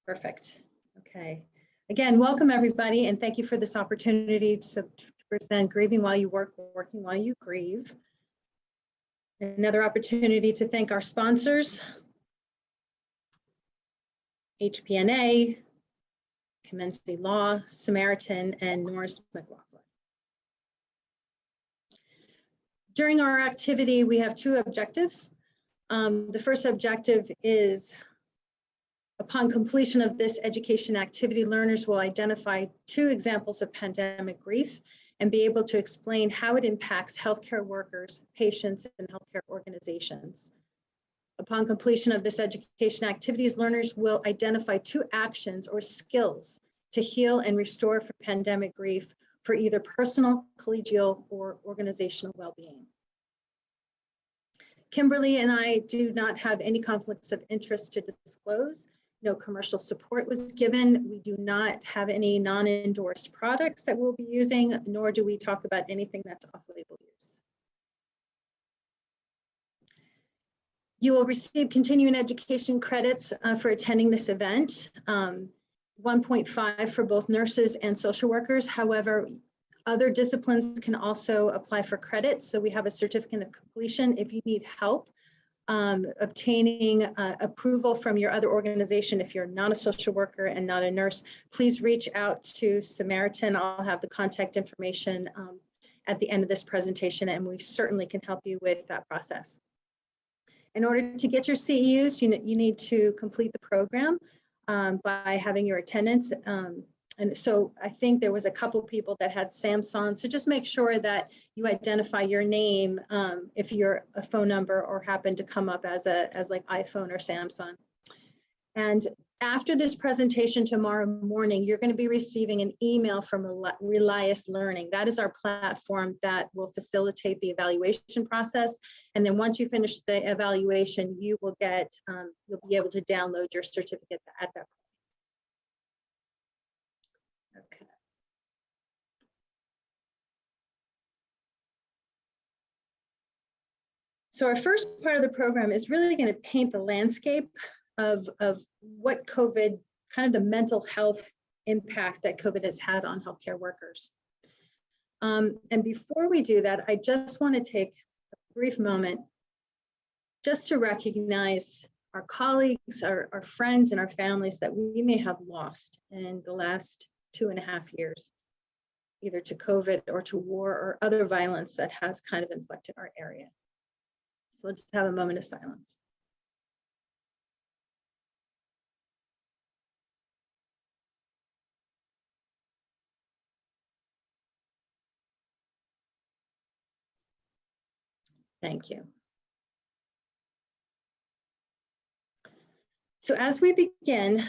Perfect. Okay. Again, welcome everybody, and thank you for this opportunity to present Grieving While You Work, Working While You Grieve. Another opportunity to thank our sponsors, HPNA, Commencing Law, Samaritan, and Norris McLaughlin. During our activity, we have two objectives. The first objective is, upon completion of this education activity, learners will identify two examples of pandemic grief and be able to explain how it impacts healthcare workers, patients, and healthcare organizations. Upon completion of this education activities, learners will identify two actions or skills to heal and restore from pandemic grief for either personal, collegial, or organizational well-being. Kimberly and I do not have any conflicts of interest to disclose. No commercial support was given. We do not have any non-endorsed products that we'll be using, nor do we talk about anything that's off-label use. You will receive continuing education credits for attending this event, 1.5 for both nurses and social workers. However, other disciplines can also apply for credits. So we have a certificate of completion. If you need help obtaining approval from your other organization, if you're not a social worker and not a nurse, please reach out to Samaritan. I'll have the contact information at the end of this presentation, and we certainly can help you with that process. In order to get your CEUs, you need to complete the program by having your attendance. And so I think there was a couple people that had Samsung. So just make sure that you identify your name if you're a phone number or happen to come up as like iPhone or Samsung. And after this presentation tomorrow morning, you're going to be receiving an email from Relias Learning. That is our platform that will facilitate the evaluation process. And then once you finish the evaluation, you will get, you'll be able to download your certificate at that point. Okay. So our first part of the program is really going to paint the landscape of what COVID, kind of the mental health impact that COVID has had on healthcare workers. And before we do that, I just want to take a brief moment just to recognize our colleagues, our friends, and our families that we may have lost in the last 2.5 years, either to COVID or to war or other violence that has kind of inflicted our area. So we'll just have a moment of silence. Thank you. So as we begin,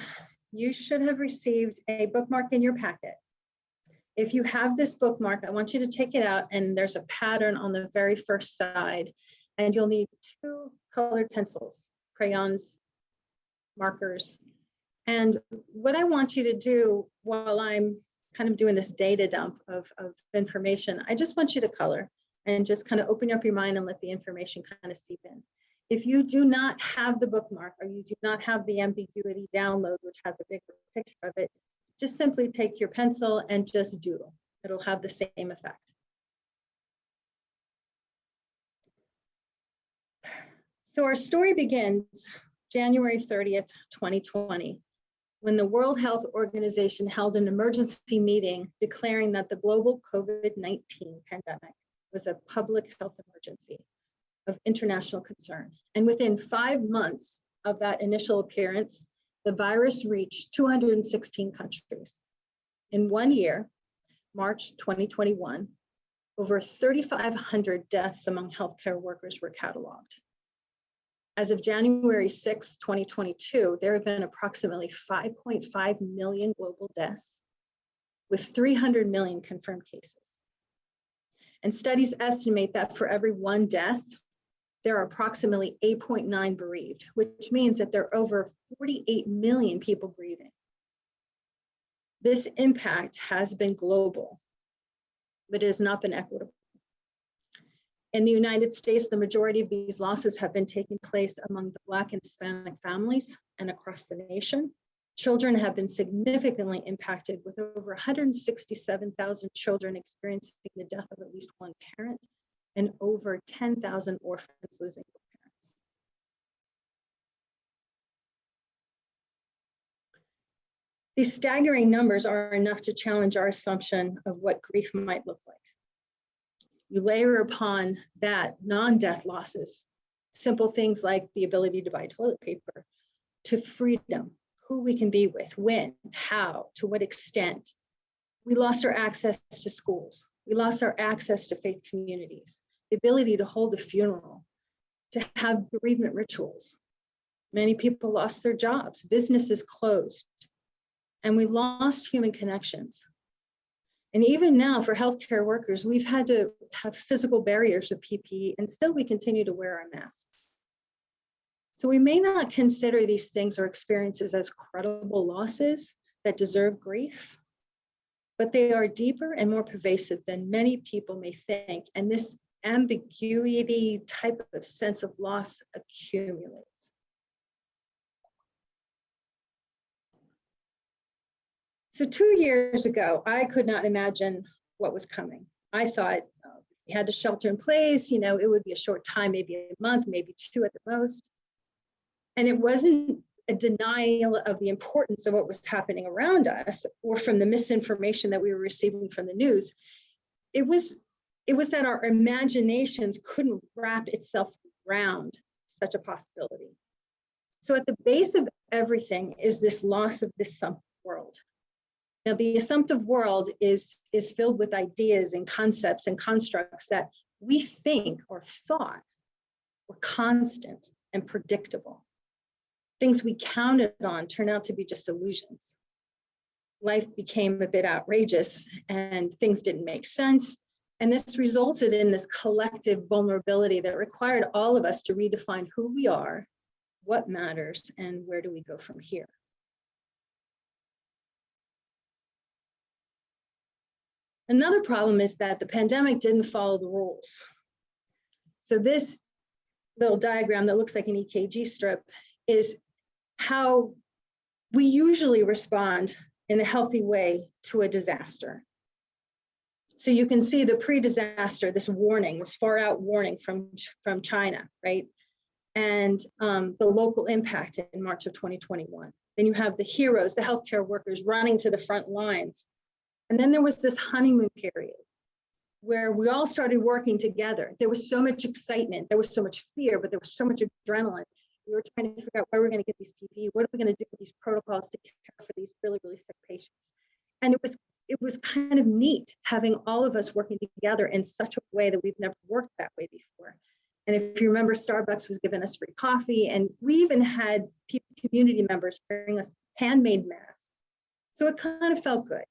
you should have received a bookmark in your packet. If you have this bookmark, I want you to take it out, and there's a pattern on the very first side, and you'll need 2 colored pencils, crayons, markers. And what I want you to do while I'm kind of doing this data dump of information, I just want you to color and just kind of open up your mind and let the information kind of seep in. If you do not have the bookmark, or you do not have the ambiguity download, which has a bigger picture of it, just simply take your pencil and just doodle. It'll have the same effect. So our story begins January 30th, 2020, when the World Health Organization held an emergency meeting declaring that the global COVID-19 pandemic was a public health emergency of international concern. And within 5 months of that initial appearance, the virus reached 216 countries. In 1 year, March 2021, over 3,500 deaths among healthcare workers were cataloged. As of January 6, 2022, there have been approximately 5.5 million global deaths, with 300 million confirmed cases. And studies estimate that for every 1 death, there are approximately 8.9 bereaved, which means that there are over 48 million people grieving. This impact has been global, but it has not been equitable. In the United States, the majority of these losses have been taking place among the Black and Hispanic families and across the nation. Children have been significantly impacted, with over 167,000 children experiencing the death of at least one parent and over 10,000 orphans losing their parents. These staggering numbers are enough to challenge our assumption of what grief might look like. You layer upon that non-death losses, simple things like the ability to buy toilet paper, to freedom, who we can be with, when, how, to what extent. We lost our access to schools. We lost our access to faith communities, the ability to hold a funeral, to have bereavement rituals. Many people lost their jobs, businesses closed, and we lost human connections. And even now for healthcare workers, we've had to have physical barriers of PPE, and still we continue to wear our masks. So we may not consider these things or experiences as credible losses that deserve grief, but they are deeper and more pervasive than many people may think. And this ambiguity type of sense of loss accumulates. So 2 years ago, I could not imagine what was coming. I thought we had to shelter in place, it would be a short time, maybe a month, maybe 2 at the most. And it wasn't a denial of the importance of what was happening around us or from the misinformation that we were receiving from the news. It was that our imaginations couldn't wrap itself around such a possibility. So at the base of everything is this loss of this assumptive world. Now, the assumptive world is filled with ideas and concepts and constructs that we think or thought were constant and predictable. Things we counted on turn out to be just illusions. Life became a bit outrageous and things didn't make sense. And this resulted in this collective vulnerability that required all of us to redefine who we are, what matters, and where do we go from here. Another problem is that the pandemic didn't follow the rules. So this little diagram that looks like an EKG strip is how we usually respond in a healthy way to a disaster. So you can see the pre-disaster, this warning, this far out warning from China, right? And the local impact in March of 2021. Then you have the heroes, the healthcare workers running to the front lines. And then there was this honeymoon period where we all started working together. There was so much excitement, there was so much fear, but there was so much adrenaline. We were trying to figure out where we're going to get these PPE, what are we going to do with these protocols to care for these really, really sick patients. And it was kind of neat having all of us working together in such a way that we've never worked that way before. And if you remember, Starbucks was giving us free coffee, and we even had community members bring us handmade masks. So it kind of felt good.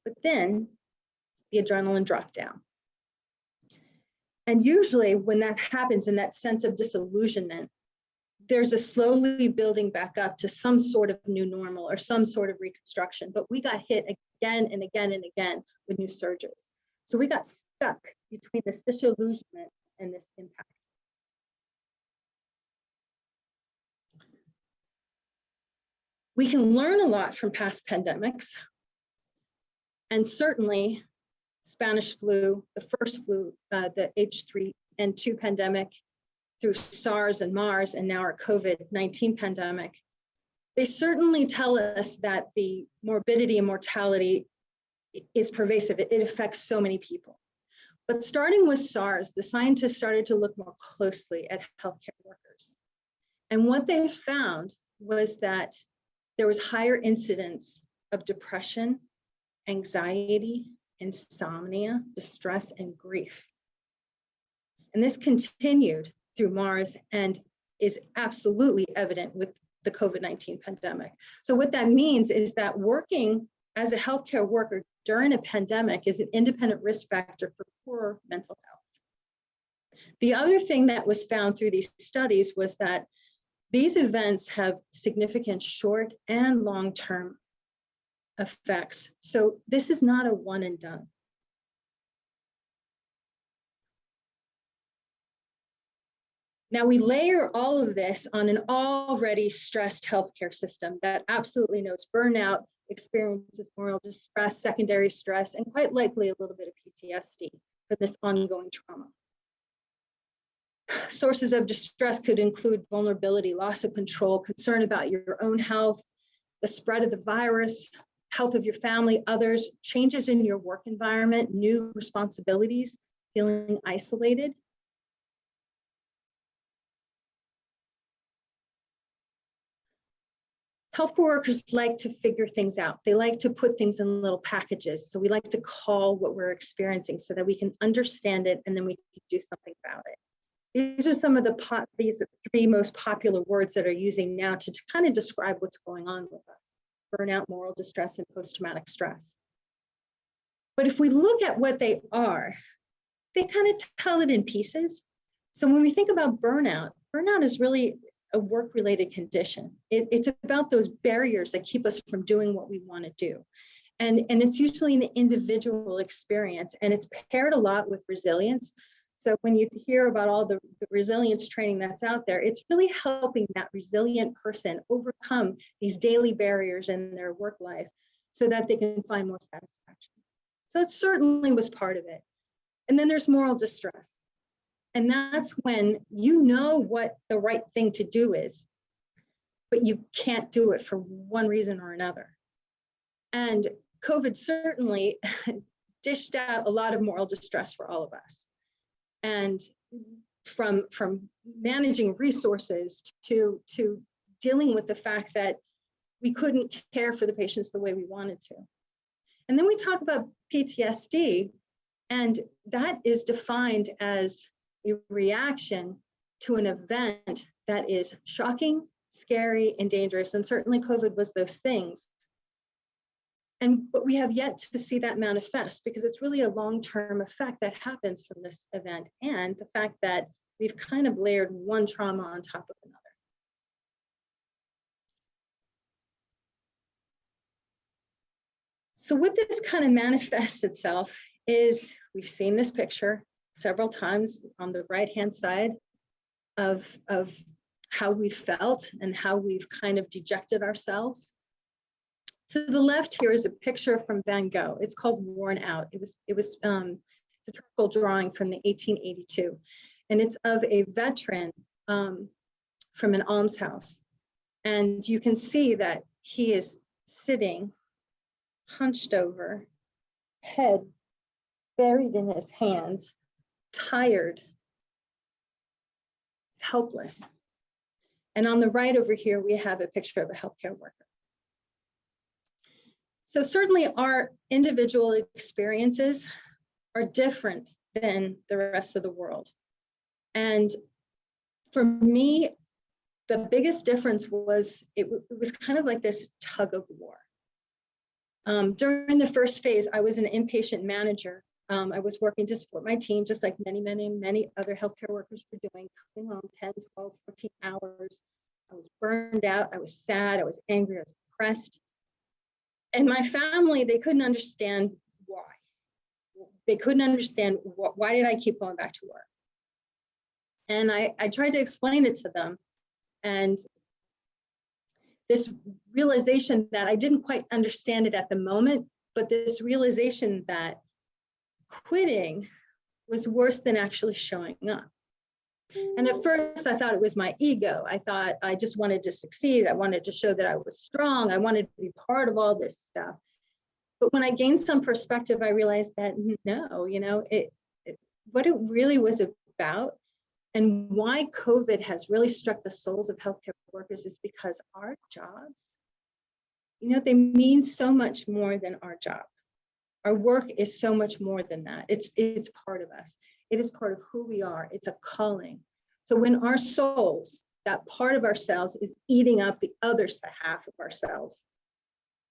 But then the adrenaline dropped down. And usually when that happens, in that sense of disillusionment, there's a slowly building back up to some sort of new normal or some sort of reconstruction. But we got hit again and again and again with new surges. So we got stuck between this disillusionment and this impact. We can learn a lot from past pandemics. And certainly Spanish flu, the first flu, the H3N2 pandemic, through SARS and MARS, and now our COVID-19 pandemic, they certainly tell us that the morbidity and mortality is pervasive. It affects so many people. But starting with SARS, the scientists started to look more closely at healthcare workers. And what they found was that there was higher incidence of depression, anxiety, insomnia, distress, and grief. And this continued through MARS and is absolutely evident with the COVID-19 pandemic. So what that means is that working as a healthcare worker during a pandemic is an independent risk factor for poor mental health. The other thing that was found through these studies was that these events have significant short and long-term effects. So this is not a one and done. Now we layer all of this on an already stressed healthcare system that absolutely knows burnout, experiences moral distress, secondary stress, and quite likely a little bit of PTSD for this ongoing trauma. Sources of distress could include vulnerability, loss of control, concern about your own health, the spread of the virus, health of your family, others, changes in your work environment, new responsibilities, feeling isolated. Healthcare workers like to figure things out. They like to put things in little packages. So we like to call what we're experiencing so that we can understand it and then we can do something about it. These are some of these 3 most popular words that are using now to kind of describe what's going on with us: burnout, moral distress, and post-traumatic stress. But if we look at what they are, they kind of tell it in pieces. So when we think about burnout, burnout is really a work-related condition. It's about those barriers that keep us from doing what we want to do. And it's usually an individual experience, and it's paired a lot with resilience. So when you hear about all the resilience training that's out there, it's really helping that resilient person overcome these daily barriers in their work life so that they can find more satisfaction. So that certainly was part of it. And then there's moral distress. And that's when you know what the right thing to do is, but you can't do it for one reason or another. And COVID certainly dished out a lot of moral distress for all of us. And from managing resources to dealing with the fact that we couldn't care for the patients the way we wanted to. And then we talk about PTSD, and that is defined as a reaction to an event that is shocking, scary, and dangerous. And certainly COVID was those things. But we have yet to see that manifest because it's really a long-term effect that happens from this event and the fact that we've kind of layered one trauma on top of another. So what this kind of manifests itself is, we've seen this picture several times on the right-hand side of how we felt and how we've kind of dejected ourselves. To the left here is a picture from Van Gogh. It's called Worn Out. It's a charcoal drawing from the 1882, and it's of a veteran from an almshouse. And you can see that he is sitting hunched over, head buried in his hands, tired, helpless. And on the right over here, we have a picture of a healthcare worker. So certainly our individual experiences are different than the rest of the world. And for me, the biggest difference was, it was kind of like this tug of war. During the first phase, I was an inpatient manager. I was working to support my team, just like many, many, many other healthcare workers were doing, coming home 10, 12, 14 hours. I was burned out, I was sad, I was angry, I was depressed. And my family, they couldn't understand why. They couldn't understand why did I keep going back to work? And I tried to explain it to them. And this realization that I didn't quite understand it at the moment, but this realization that quitting was worse than actually showing up. And at first I thought it was my ego. I thought I just wanted to succeed. I wanted to show that I was strong. I wanted to be part of all this stuff. But when I gained some perspective, I realized that no, what it really was about and why COVID has really struck the souls of healthcare workers is because our jobs, they mean so much more than our job. Our work is so much more than that. It's part of us. It is part of who we are. It's a calling. So when our souls, that part of ourselves, is eating up the other half of ourselves,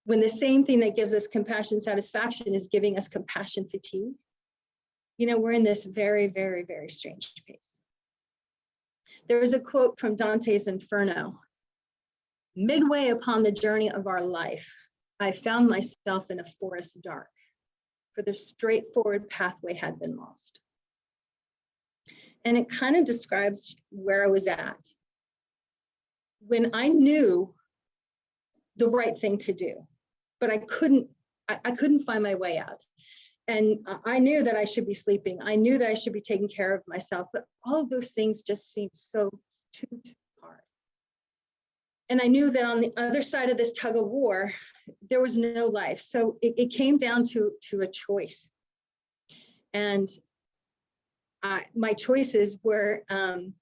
when the same thing that gives us compassion satisfaction is giving us compassion fatigue, we're in this very, very, very strange space. There is a quote from Dante's Inferno. "Midway upon the journey of our life, I found myself in a forest dark, for the straightforward pathway had been lost." And it kind of describes where I was at. When I knew the right thing to do, but I couldn't find my way out. And I knew that I should be sleeping. I knew that I should be taking care of myself, but all of those things just seemed so too hard. And I knew that on the other side of this tug of war, there was no life. So it came down to a choice. And my choices were, I'm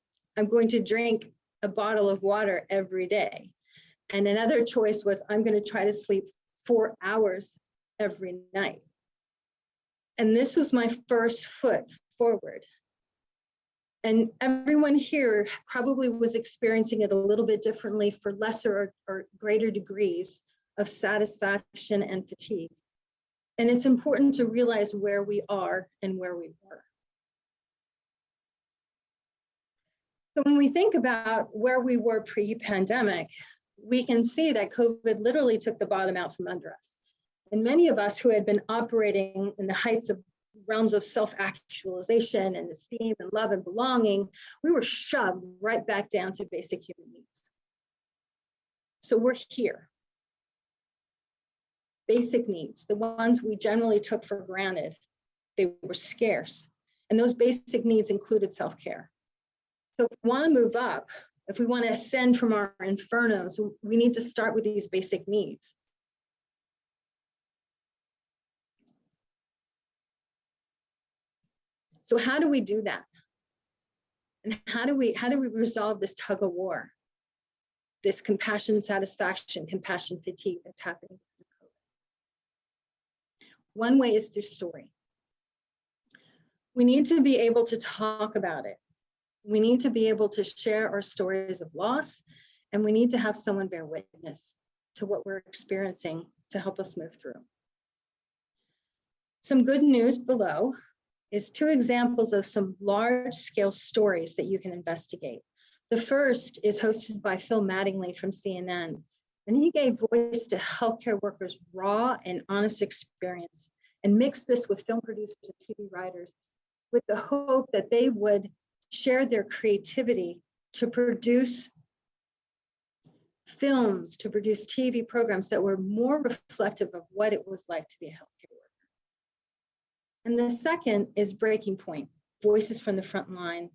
going to drink a bottle of water every day. And another choice was, I'm going to try to sleep 4 hours every night. And this was my first foot forward. And everyone here probably was experiencing it a little bit differently for lesser or greater degrees of satisfaction and fatigue. And it's important to realize where we are and where we were. So when we think about where we were pre-pandemic, we can see that COVID literally took the bottom out from under us. And many of us who had been operating in the heights of realms of self-actualization and esteem and love and belonging, we were shoved right back down to basic human needs. So we're here. Basic needs, the ones we generally took for granted, they were scarce. And those basic needs included self-care. So if we want to move up, if we want to ascend from our infernos, we need to start with these basic needs. So how do we do that? And how do we resolve this tug of war? This compassion, satisfaction, compassion fatigue that's happening because of COVID. One way is through story. We need to be able to talk about it. We need to be able to share our stories of loss, and we need to have someone bear witness to what we're experiencing to help us move through. Some good news below is 2 examples of some large-scale stories that you can investigate. The first is hosted by Phil Mattingly from CNN, and he gave voice to healthcare workers' raw and honest experience and mixed this with film producers and TV writers with the hope that they would share their creativity to produce films, to produce TV programs that were more reflective of what it was like to be a healthcare worker. And the second is Breaking Point, Voices from the Front Line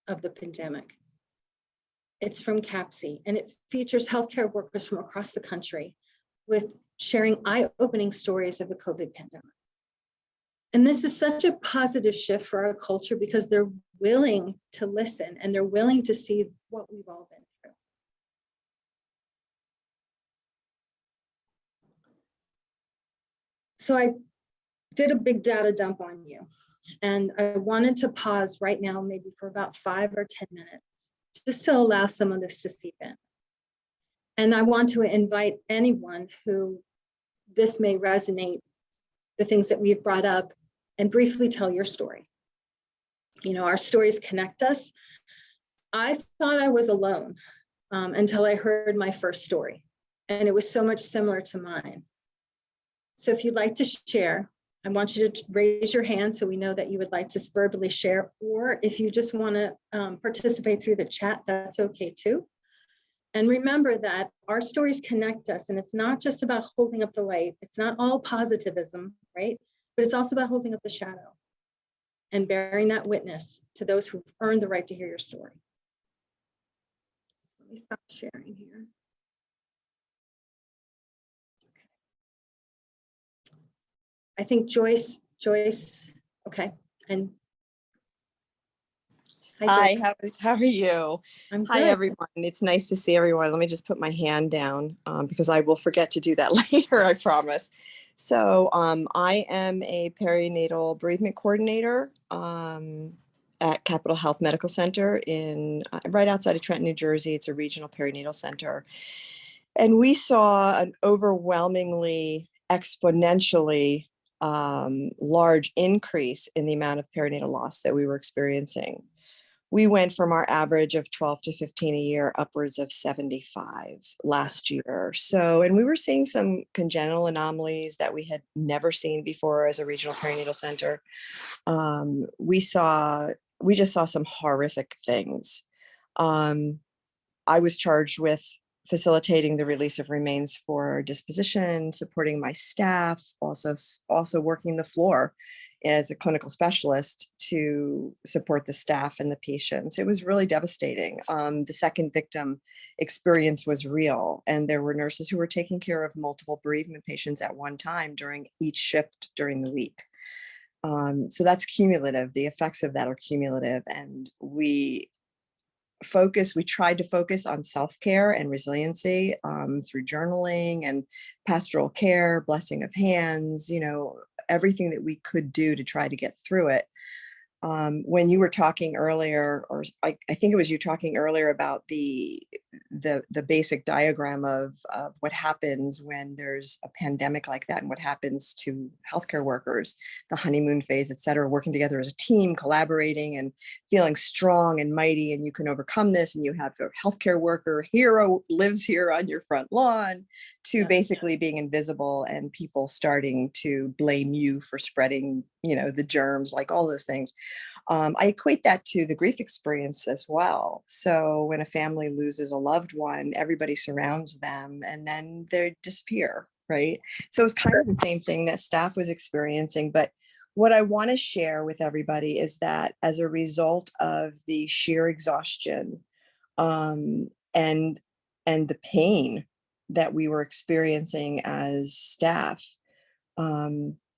of the Pandemic. It's from CAPC, and it features healthcare workers from across the country with sharing eye-opening stories of the COVID pandemic. And this is such a positive shift for our culture because they're willing to listen and they're willing to see what we've all been through. So I did a big data dump on you, and I wanted to pause right now, maybe for about 5 or 10 minutes, just to allow some of this to seep in. And I want to invite anyone who this may resonate, the things that we've brought up, and briefly tell your story. You know, our stories connect us. I thought I was alone until I heard my first story, and it was so much similar to mine. So if you'd like to share, I want you to raise your hand so we know that you would like to verbally share, or if you just want to participate through the chat, that's okay too. And remember that our stories connect us, and it's not just about holding up the light. It's not all positivism, right? But it's also about holding up the shadow and bearing that witness to those who've earned the right to hear your story. Let me stop sharing here. I think Joyce, okay. And hi, how are you? I'm good. Hi, everyone. It's nice to see everyone. Let me just put my hand down because I will forget to do that later, I promise. So I am a perinatal bereavement coordinator at Capitol Health Medical Center in right outside of Trenton, New Jersey. It's a regional perinatal center. And we saw an overwhelmingly, exponentially large increase in the amount of perinatal loss that we were experiencing. We went from our average of 12 to 15 a year upwards of 75 last year. So, and we were seeing some congenital anomalies that we had never seen before as a regional perinatal center. We saw we just saw some horrific things. I was charged with facilitating the release of remains for disposition, supporting my staff, also working the floor as a clinical specialist to support the staff and the patients. It was really devastating. The second victim experience was real, and there were nurses who were taking care of multiple bereavement patients at one time during each shift during the week. So that's cumulative. The effects of that are cumulative, and we tried to focus on self-care and resiliency through journaling and pastoral care, blessing of hands, everything that we could do to try to get through it. When you were talking earlier, or I think it was you talking earlier about the basic diagram of what happens when there's a pandemic like that and what happens to healthcare workers, the honeymoon phase, et cetera, working together as a team, collaborating and feeling strong and mighty, and you can overcome this, and you have a healthcare worker hero lives here on your front lawn, to basically being invisible and people starting to blame you for spreading, the germs, like all those things. I equate that to the grief experience as well. So when a family loses a loved one, everybody surrounds them and then they disappear, right? So it's kind of the same thing that staff was experiencing. But what I want to share with everybody is that as a result of the sheer exhaustion and the pain that we were experiencing as staff,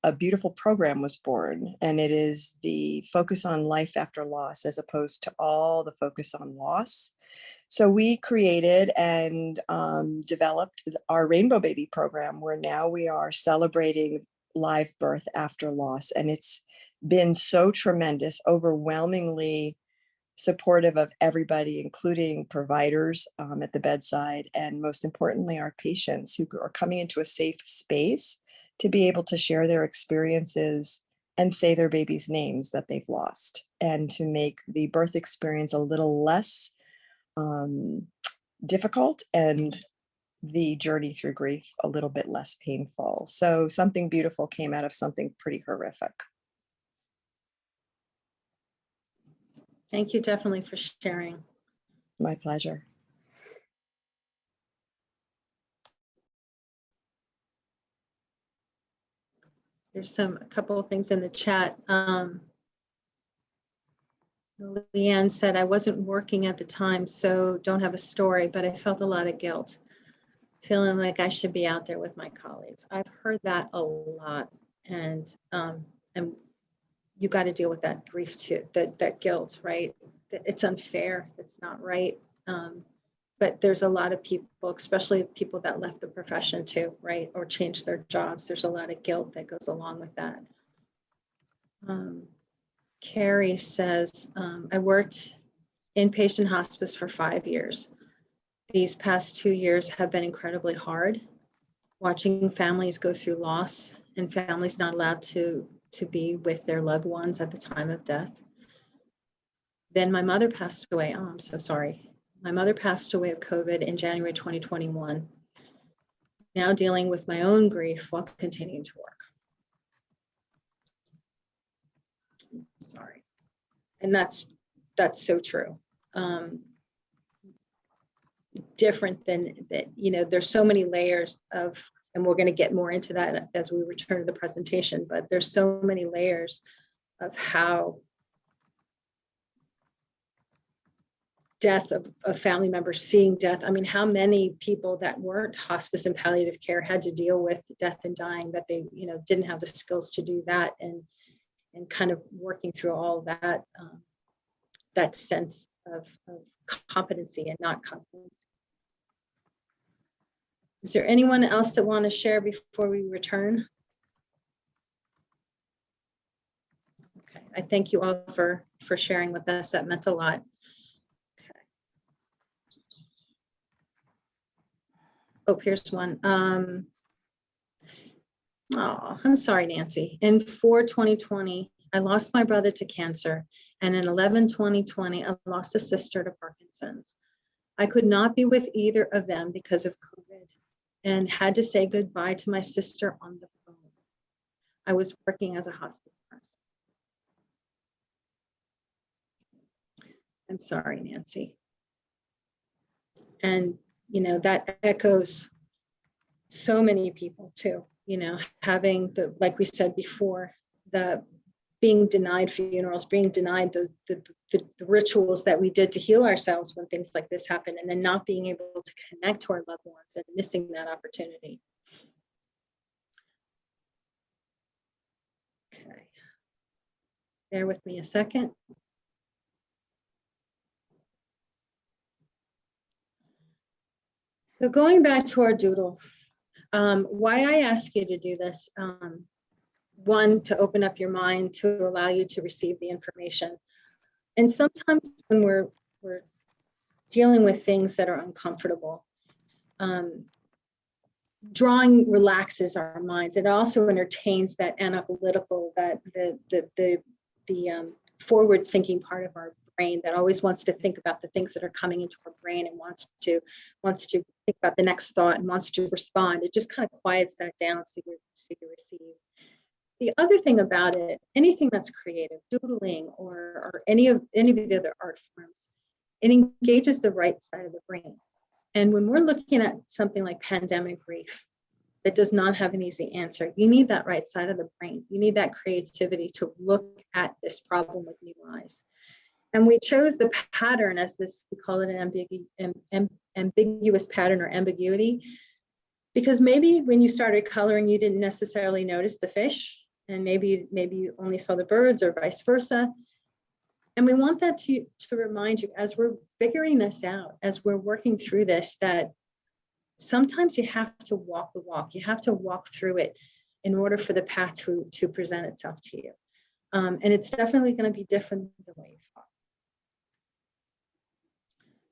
a beautiful program was born, and it is the focus on life after loss as opposed to all the focus on loss. So we created and developed our Rainbow Baby program, where now we are celebrating live birth after loss. And it's been so tremendous, overwhelmingly supportive of everybody, including providers at the bedside, and most importantly, our patients who are coming into a safe space to be able to share their experiences and say their baby's names that they've lost, and to make the birth experience a little less difficult and the journey through grief a little bit less painful. So something beautiful came out of something pretty horrific. Thank you definitely for sharing. My pleasure. There's a couple of things in the chat. Leanne said, I wasn't working at the time, so don't have a story, but I felt a lot of guilt, feeling like I should be out there with my colleagues. I've heard that a lot, and you got to deal with that grief too, that guilt, right? It's unfair, it's not right. But there's a lot of people, especially people that left the profession too, right? Or changed their jobs. There's a lot of guilt that goes along with that. Carrie says, I worked inpatient hospice for 5 years. These past 2 years have been incredibly hard, watching families go through loss and families not allowed to be with their loved ones at the time of death. Then my mother passed away. Oh, I'm so sorry. My mother passed away of COVID in January 2021. Now dealing with my own grief while continuing to work. Sorry. And that's so true. Different than that, there's so many layers of, and we're going to get more into that as we return to the presentation, but there's so many layers of how death of family members, seeing death. I mean, how many people that weren't hospice and palliative care had to deal with death and dying, that they, didn't have the skills to do that, and kind of working through all that, that sense of competency and not competency. Is there anyone else that want to share before we return? Okay, I thank you all for sharing with us. That meant a lot. Okay. Oh, here's one. Oh, I'm sorry, Nancy. In 4/2020, I lost my brother to cancer, and in 11/2020, I lost a sister to Parkinson's. I could not be with either of them because of COVID, and had to say goodbye to my sister on the phone. I was working as a hospice nurse. I'm sorry, Nancy. And, you know, that echoes so many people too, you know, having the, like we said before, the being denied funerals, being denied the rituals that we did to heal ourselves when things like this happen, and then not being able to connect to our loved ones and missing that opportunity. Okay. Bear with me a second. So going back to our doodle, why I ask you to do this, one, to open up your mind to allow you to receive the information. And sometimes when we're dealing with things that are uncomfortable, drawing relaxes our minds. It also entertains that analytical, that the forward-thinking part of our brain that always wants to think about the things that are coming into our brain and wants to think about the next thought and wants to respond. It just kind of quiets that down so you receive. The other thing about it, anything that's creative, doodling or any of the other art forms, it engages the right side of the brain. And when we're looking at something like pandemic grief that does not have an easy answer, you need that right side of the brain. You need that creativity to look at this problem with new eyes. And we chose the pattern as this, we call it an ambiguous pattern or ambiguity, because maybe when you started coloring, you didn't necessarily notice the fish, and maybe you only saw the birds or vice versa. And we want that to remind you as we're figuring this out, as we're working through this, that sometimes you have to walk the walk. You have to walk through it in order for the path to present itself to you. And it's definitely going to be different than the way you thought.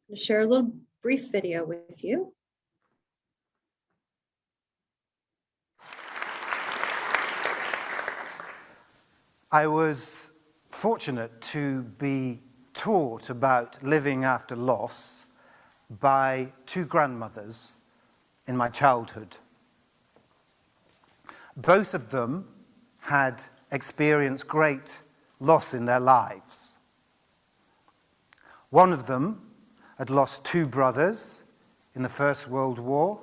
I'm going to share a little brief video with you. I was fortunate to be taught about living after loss by two grandmothers in my childhood. Both of them had experienced great loss in their lives. One of them had lost two brothers in the First World War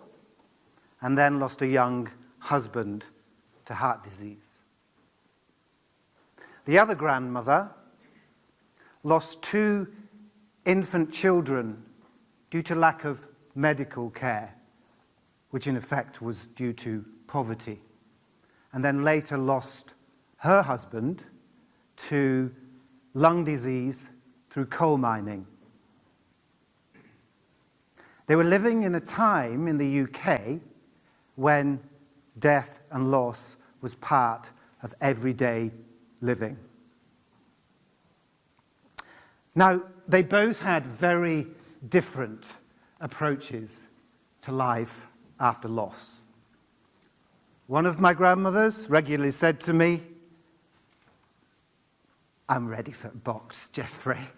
and then lost a young husband to heart disease. The other grandmother lost two infant children due to lack of medical care, which in effect was due to poverty, and then later lost her husband to lung disease through coal mining. They were living in a time in the UK when death and loss was part of everyday living. Now, they both had very different approaches to life after loss. One of my grandmothers regularly said to me, "I'm ready for a box, Jeffrey."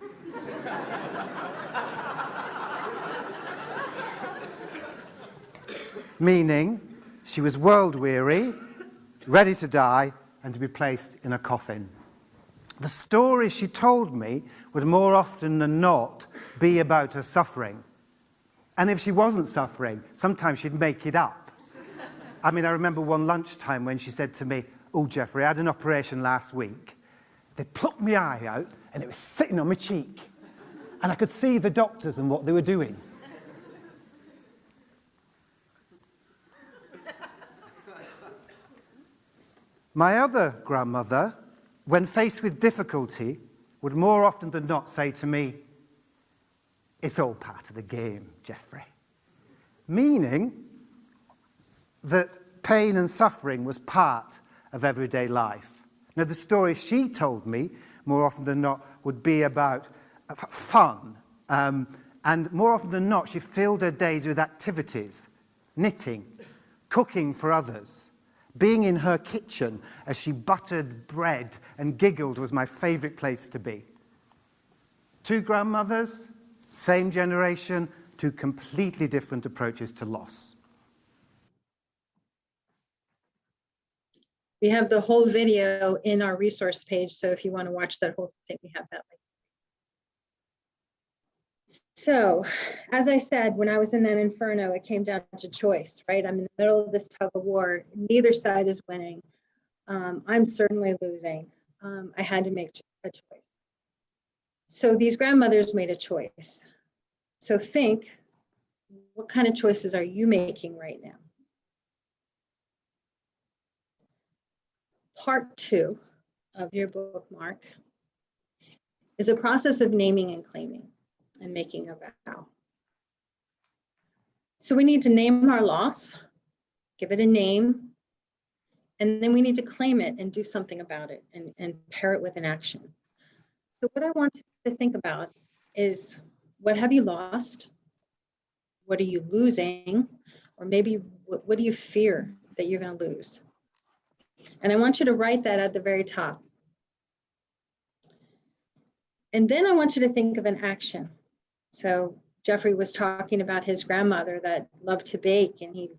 Meaning, she was world-weary, ready to die, and to be placed in a coffin. The stories she told me would more often than not be about her suffering. And if she wasn't suffering, sometimes she'd make it up. I mean, I remember one lunchtime when she said to me, "Oh, Jeffrey, I had an operation last week. They plucked my eye out and it was sitting on my cheek. And I could see the doctors and what they were doing." My other grandmother, when faced with difficulty, would more often than not say to me, "It's all part of the game, Jeffrey." Meaning that pain and suffering was part of everyday life. Now, the stories she told me, more often than not, would be about fun. And more often than not, she filled her days with activities, knitting, cooking for others. Being in her kitchen as she buttered bread and giggled was my favorite place to be. Two grandmothers, same generation, two completely different approaches to loss. We have the whole video in our resource page, so if you want to watch that whole thing, we have that link. So, as I said, when I was in that inferno, it came down to choice, right? I'm in the middle of this tug of war. Neither side is winning. I'm certainly losing. I had to make a choice. So these grandmothers made a choice. So think, what kind of choices are you making right now? Part 2 of your bookmark is a process of naming and claiming and making a vow. So we need to name our loss, give it a name, and then we need to claim it and do something about it and pair it with an action. So what I want to think about is, what have you lost? What are you losing? Or maybe what do you fear that you're going to lose? And I want you to write that at the very top. And then I want you to think of an action. So Jeffrey was talking about his grandmother that loved to bake, and he,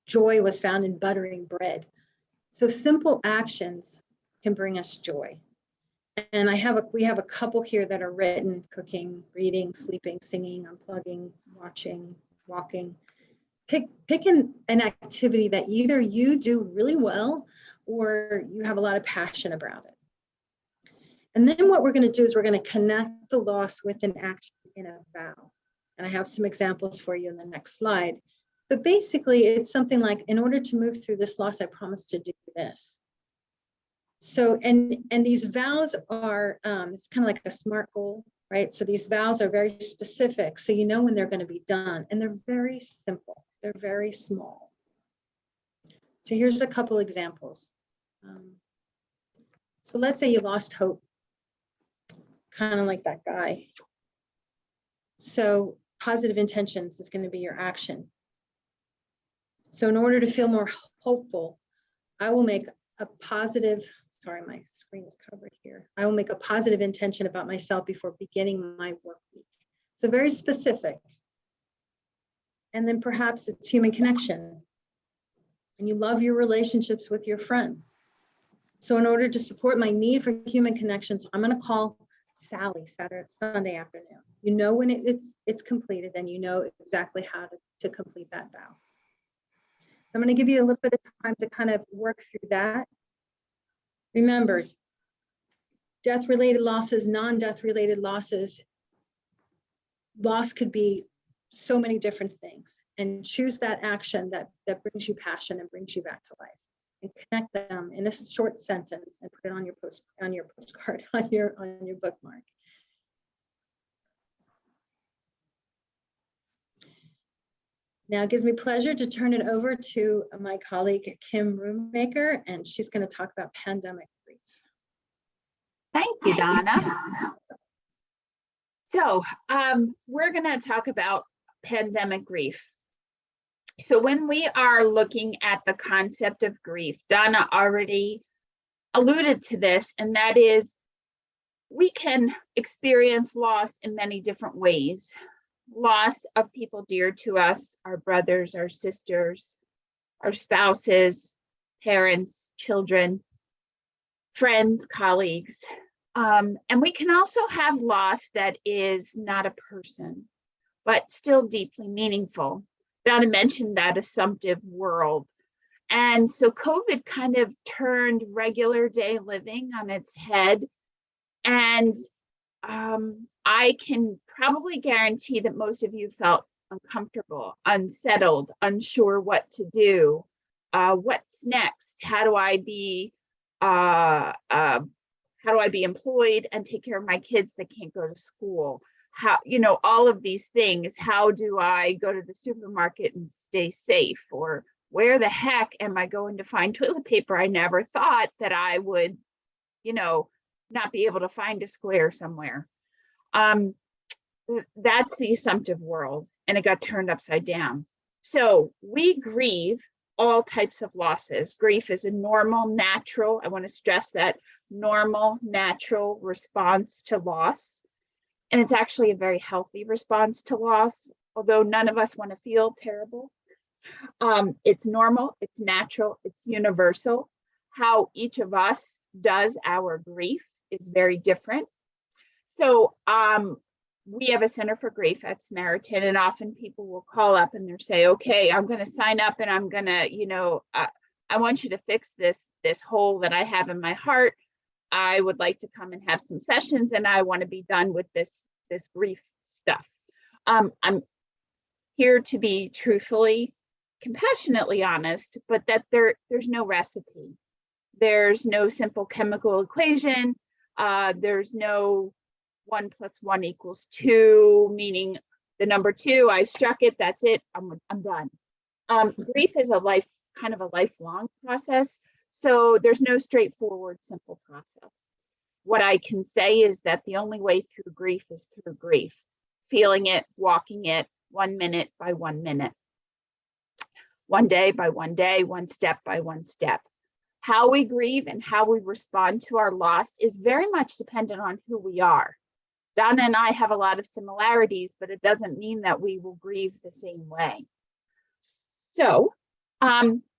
joy was found in buttering bread. So simple actions can bring us joy. And we have a couple here that are written: cooking, reading, sleeping, singing, unplugging, watching, walking. Pick an activity that either you do really well or you have a lot of passion about it. And then what we're going to do is we're going to connect the loss with an action in a vow. And I have some examples for you in the next slide. But basically, it's something like, in order to move through this loss, I promise to do this. So, and these vows are, it's kind of like a SMART goal, right? So these vows are very specific, so you know when they're going to be done, and they're very simple. They're very small. So here's a couple examples. So let's say you lost hope, kind of like that guy. So positive intentions is going to be your action. So in order to feel more hopeful, I will make a positive, sorry, my screen is covered here. I will make a positive intention about myself before beginning my work week. So very specific. And then perhaps it's human connection. And you love your relationships with your friends. So in order to support my need for human connections, I'm going to call Sally Sunday afternoon. You know when it's completed, and you know exactly how to complete that vow. So I'm going to give you a little bit of time to kind of work through that. Remember, death-related losses, non-death-related losses. Loss could be so many different things, and choose that action that brings you passion and brings you back to life, and connect them in a short sentence and put it on your postcard, on your bookmark. Now it gives me pleasure to turn it over to my colleague, Kim Rumaker, and she's going to talk about pandemic grief. Thank you, Donna. So we're going to talk about pandemic grief. So when we are looking at the concept of grief, Donna already alluded to this, and that is, we can experience loss in many different ways. Loss of people dear to us, our brothers, our sisters, our spouses, parents, children, friends, colleagues. And we can also have loss that is not a person, but still deeply meaningful. Donna mentioned that assumptive world. And so COVID kind of turned regular day living on its head. And I can probably guarantee that most of you felt uncomfortable, unsettled, unsure what to do. What's next? How do I be employed and take care of my kids that can't go to school? How, all of these things. How do I go to the supermarket and stay safe? Or where the heck am I going to find toilet paper? I never thought that I would, not be able to find a square somewhere. That's the assumptive world, and it got turned upside down. So we grieve all types of losses. Grief is a normal, natural, I want to stress that, normal, natural response to loss. And it's actually a very healthy response to loss, although none of us want to feel terrible. It's normal, it's natural, it's universal. How each of us does our grief is very different. So we have a Center for Grief at Samaritan, and often people will call up and they'll say, okay, I'm going to sign up and I'm going to, I want you to fix this hole that I have in my heart. I would like to come and have some sessions, and I want to be done with this grief stuff. I'm here to be truthfully, compassionately honest, but that there's no recipe. There's no simple chemical equation. There's no 1 + 1 = 2, meaning the number 2, I struck it, that's it, I'm done. Grief is kind of a lifelong process. So there's no straightforward, simple process. What I can say is that the only way through grief is through grief, feeling it, walking it, 1 minute by 1 minute, 1 day by 1 day, 1 step by 1 step. How we grieve and how we respond to our loss is very much dependent on who we are. Donna and I have a lot of similarities, but it doesn't mean that we will grieve the same way. So,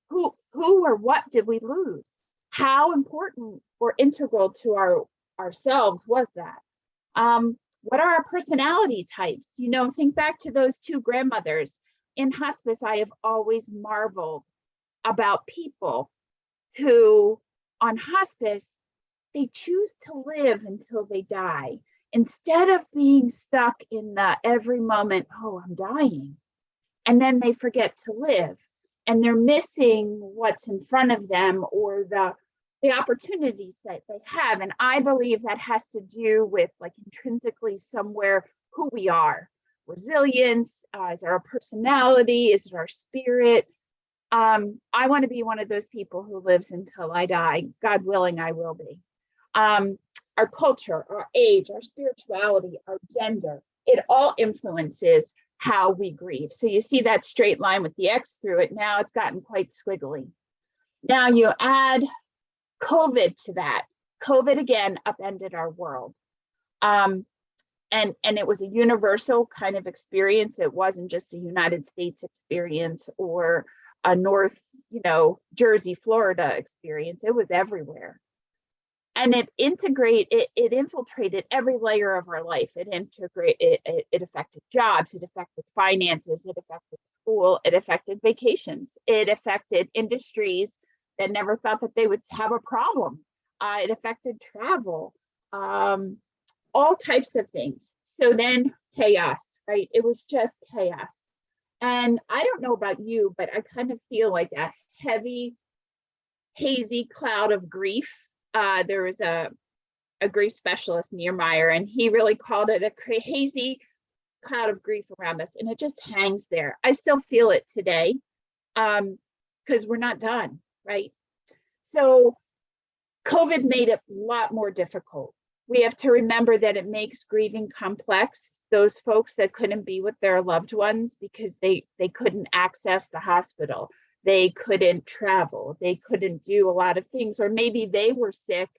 who or what did we lose? How important or integral to ourselves was that? What are our personality types? Think back to those 2 grandmothers. In hospice, I have always marveled about people who on hospice, they choose to live until they die. Instead of being stuck in the every moment, oh, I'm dying. And then they forget to live. And they're missing what's in front of them or the opportunities that they have. And I believe that has to do with intrinsically somewhere who we are. Resilience, is it our personality? Is it our spirit? I want to be one of those people who lives until I die. God willing, I will be. Our culture, our age, our spirituality, our gender, it all influences how we grieve. So you see that straight line with the X through it. Now it's gotten quite squiggly. Now you add COVID to that. COVID again upended our world. And it was a universal kind of experience. It wasn't just a United States experience or a North, Jersey, Florida experience. It was everywhere. And it infiltrated every layer of our life. It affected jobs, it affected finances, it affected school, it affected vacations, it affected industries that never thought that they would have a problem. It affected travel, all types of things. So then chaos, right? It was just chaos. And I don't know about you, but I kind of feel like a heavy, hazy cloud of grief. There was a grief specialist, Niemeyer, and he really called it a hazy cloud of grief around us. And it just hangs there. I still feel it today because we're not done, right? So COVID made it a lot more difficult. We have to remember that it makes grieving complex. Those folks that couldn't be with their loved ones because they couldn't access the hospital. They couldn't travel. They couldn't do a lot of things, or maybe they were sick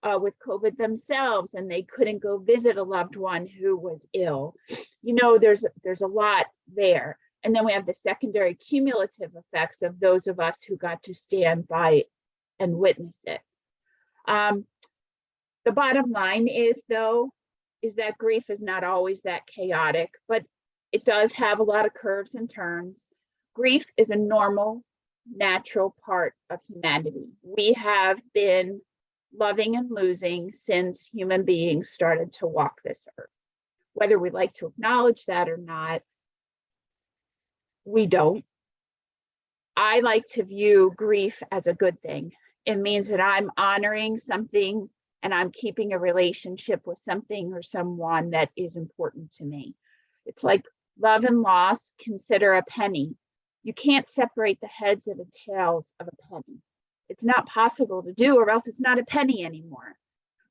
with COVID themselves and they couldn't go visit a loved one who was ill. There's a lot there. And then we have the secondary cumulative effects of those of us who got to stand by and witness it. The bottom line is that grief is not always that chaotic, but it does have a lot of curves and turns. Grief is a normal, natural part of humanity. We have been loving and losing since human beings started to walk this earth. Whether we like to acknowledge that or not, we don't. I like to view grief as a good thing. It means that I'm honoring something and I'm keeping a relationship with something or someone that is important to me. It's like love and loss, consider a penny. You can't separate the heads and the tails of a penny. It's not possible to do, or else it's not a penny anymore.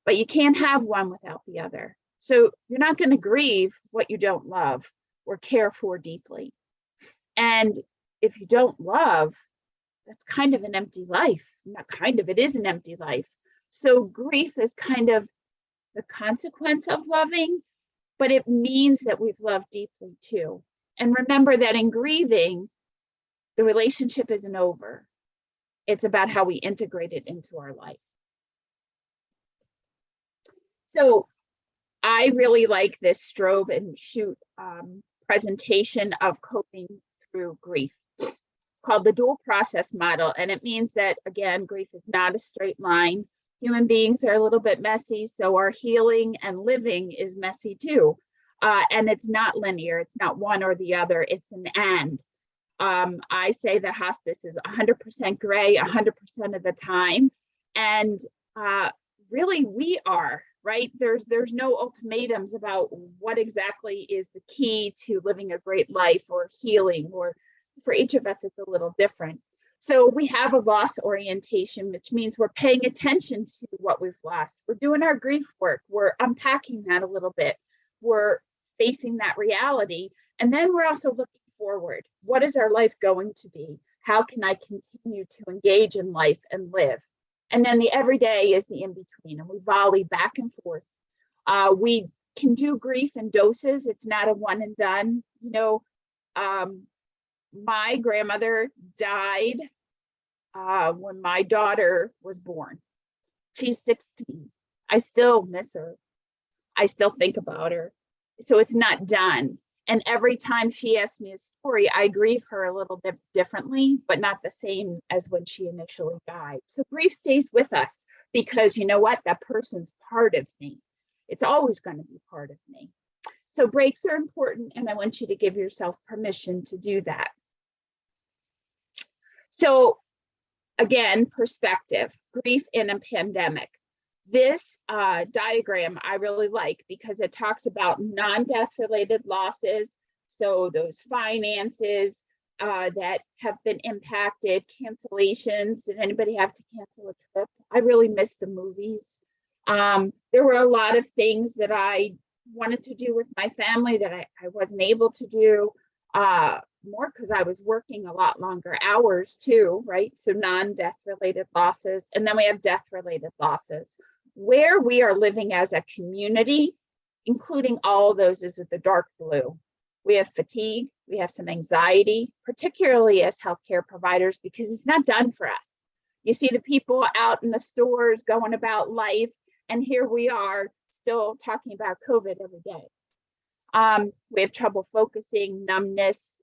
But you can't have one without the other. So you're not going to grieve what you don't love or care for deeply. And if you don't love, that's kind of an empty life. Not kind of, it is an empty life. So grief is kind of the consequence of loving, but it means that we've loved deeply too. And remember that in grieving, the relationship isn't over. It's about how we integrate it into our life. So I really like this strobe and shoot presentation of coping through grief, called the dual process model. And it means that, again, grief is not a straight line. Human beings are a little bit messy, so our healing and living is messy too. And it's not linear, it's not one or the other, it's an and. I say that hospice is 100% gray 100% of the time. And really we are, right? There's no ultimatums about what exactly is the key to living a great life or healing, or for each of us, it's a little different. So we have a loss orientation, which means we're paying attention to what we've lost. We're doing our grief work. We're unpacking that a little bit. We're facing that reality. And then we're also looking forward. What is our life going to be? How can I continue to engage in life and live? And then the everyday is the in-between, and we volley back and forth. We can do grief in doses. It's not a one and done. You know, my grandmother died when my daughter was born. She's 16. I still miss her. I still think about her. So it's not done. And every time she asks me a story, I grieve her a little bit differently, but not the same as when she initially died. So grief stays with us because, you know what, that person's part of me. It's always going to be part of me. So breaks are important, and I want you to give yourself permission to do that. So again, perspective, grief in a pandemic. This diagram I really like because it talks about non-death related losses. So those finances that have been impacted, cancellations. Did anybody have to cancel a trip? I really missed the movies. There were a lot of things that I wanted to do with my family that I wasn't able to do, more because I was working a lot longer hours too, right? So non-death related losses. And then we have death related losses. Where we are living as a community, including all of those, is the dark blue. We have fatigue, we have some anxiety, particularly as healthcare providers, because it's not done for us. You see the people out in the stores going about life, and here we are still talking about COVID every day. We have trouble focusing, numbness,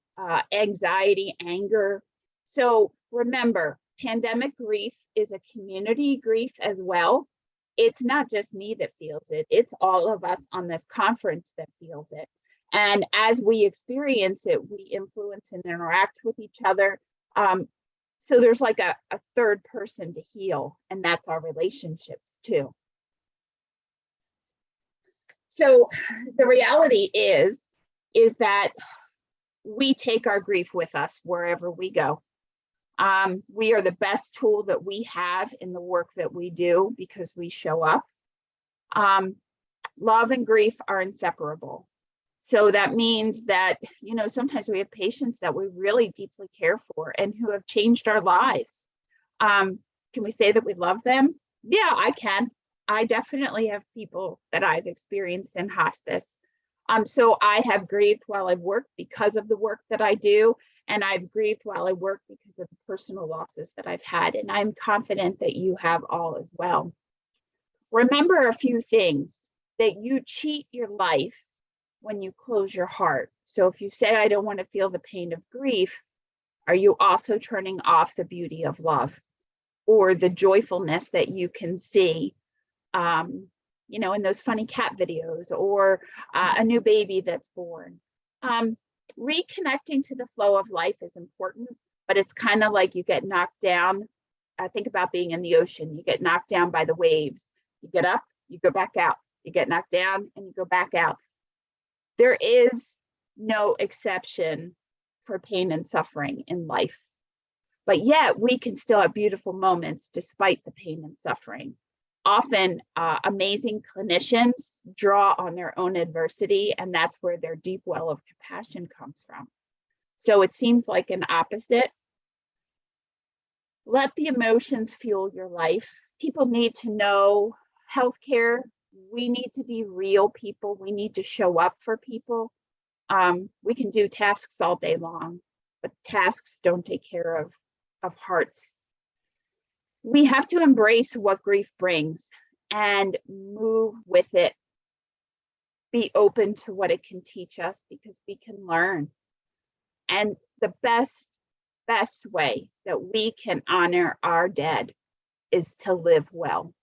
anxiety, anger. So remember, pandemic grief is a community grief as well. It's not just me that feels it. It's all of us on this conference that feels it. And as we experience it, we influence and interact with each other. So there's like a third person to heal, and that's our relationships too. So the reality is that we take our grief with us wherever we go. We are the best tool that we have in the work that we do because we show up. Love and grief are inseparable. So that means that, you know, sometimes we have patients that we really deeply care for and who have changed our lives. Can we say that we love them? Yeah, I can. I definitely have people that I've experienced in hospice. So I have grieved while I've worked because of the work that I do, and I've grieved while I work because of the personal losses that I've had, and I'm confident that you have all as well. Remember a few things: that you cheat your life when you close your heart. So if you say, I don't want to feel the pain of grief, are you also turning off the beauty of love or the joyfulness that you can see, you know, in those funny cat videos, or a new baby that's born? Reconnecting to the flow of life is important, but it's kind of like you get knocked down. Think about being in the ocean. You get knocked down by the waves. You get up, you go back out. You get knocked down and you go back out. There is no exception for pain and suffering in life, but yet we can still have beautiful moments despite the pain and suffering. Often amazing clinicians draw on their own adversity, and that's where their deep well of compassion comes from. So it seems like an opposite. Let the emotions fuel your life. People need to know healthcare. We need to be real people. We need to show up for people. We can do tasks all day long, but tasks don't take care of hearts. We have to embrace what grief brings and move with it. be open to what it can teach us, because we can learn. And the best way that we can honor our dead is to live well.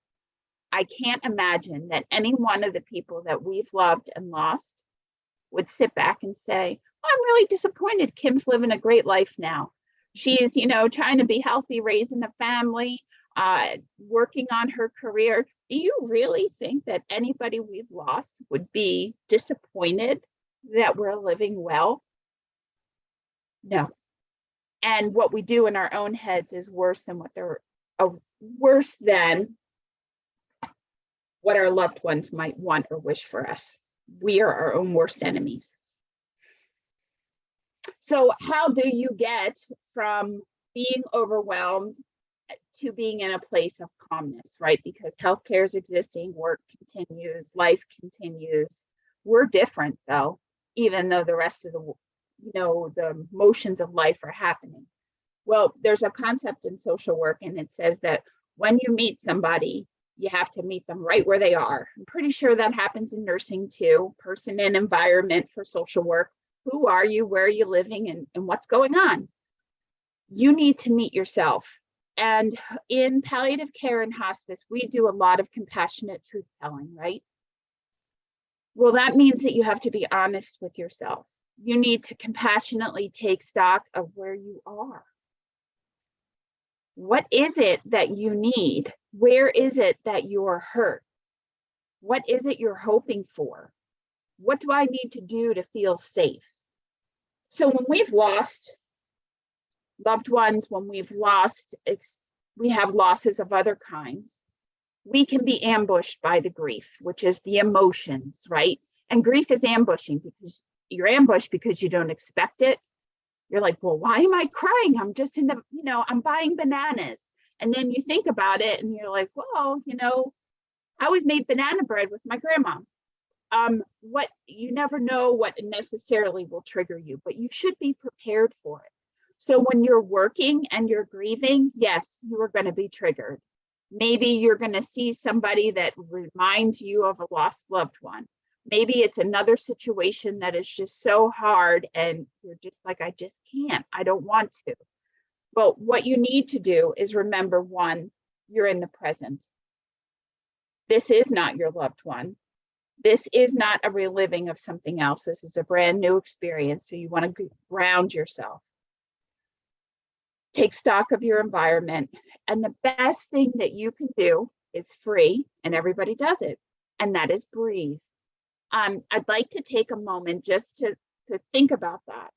I can't imagine that any one of the people that we've loved and lost would sit back and say, well, I'm really disappointed. Kim's living a great life now. She's, trying to be healthy, raising a family, working on her career. Do you really think that anybody we've lost would be disappointed that we're living well? No. And what we do in our own heads is worse than what our loved ones might want or wish for us. We are our own worst enemies. So how do you get from being overwhelmed to being in a place of calmness, right? Because healthcare is existing, work continues, life continues. We're different though, even though the rest of the motions of life are happening. Well, there's a concept in social work, and it says that when you meet somebody, you have to meet them right where they are. I'm pretty sure that happens in nursing too. Person and environment for social work. Who are you? Where are you living? And what's going on? You need to meet yourself. And in palliative care and hospice, we do a lot of compassionate truth telling, right? Well, that means that you have to be honest with yourself. You need to compassionately take stock of where you are. What is it that you need? Where is it that you're hurt? What is it you're hoping for? What do I need to do to feel safe? So when we've lost loved ones, when we have losses of other kinds, we can be ambushed by the grief, which is the emotions, right? And grief is ambushing because you're ambushed because you don't expect it. You're like, well, why am I crying? I'm just I'm buying bananas. And then you think about it and you're like, well, I always made banana bread with my grandma. You never know what necessarily will trigger you, but you should be prepared for it. So when you're working and you're grieving, yes, you are going to be triggered. Maybe you're going to see somebody that reminds you of a lost loved one. Maybe it's another situation that is just so hard and you're just like, I just can't, I don't want to. But what you need to do is remember, one, you're in the present. This is not your loved one. This is not a reliving of something else. This is a brand new experience. So you want to ground yourself. Take stock of your environment. And the best thing that you can do is free, and everybody does it, and that is breathe. I'd like to take a moment just to think about that.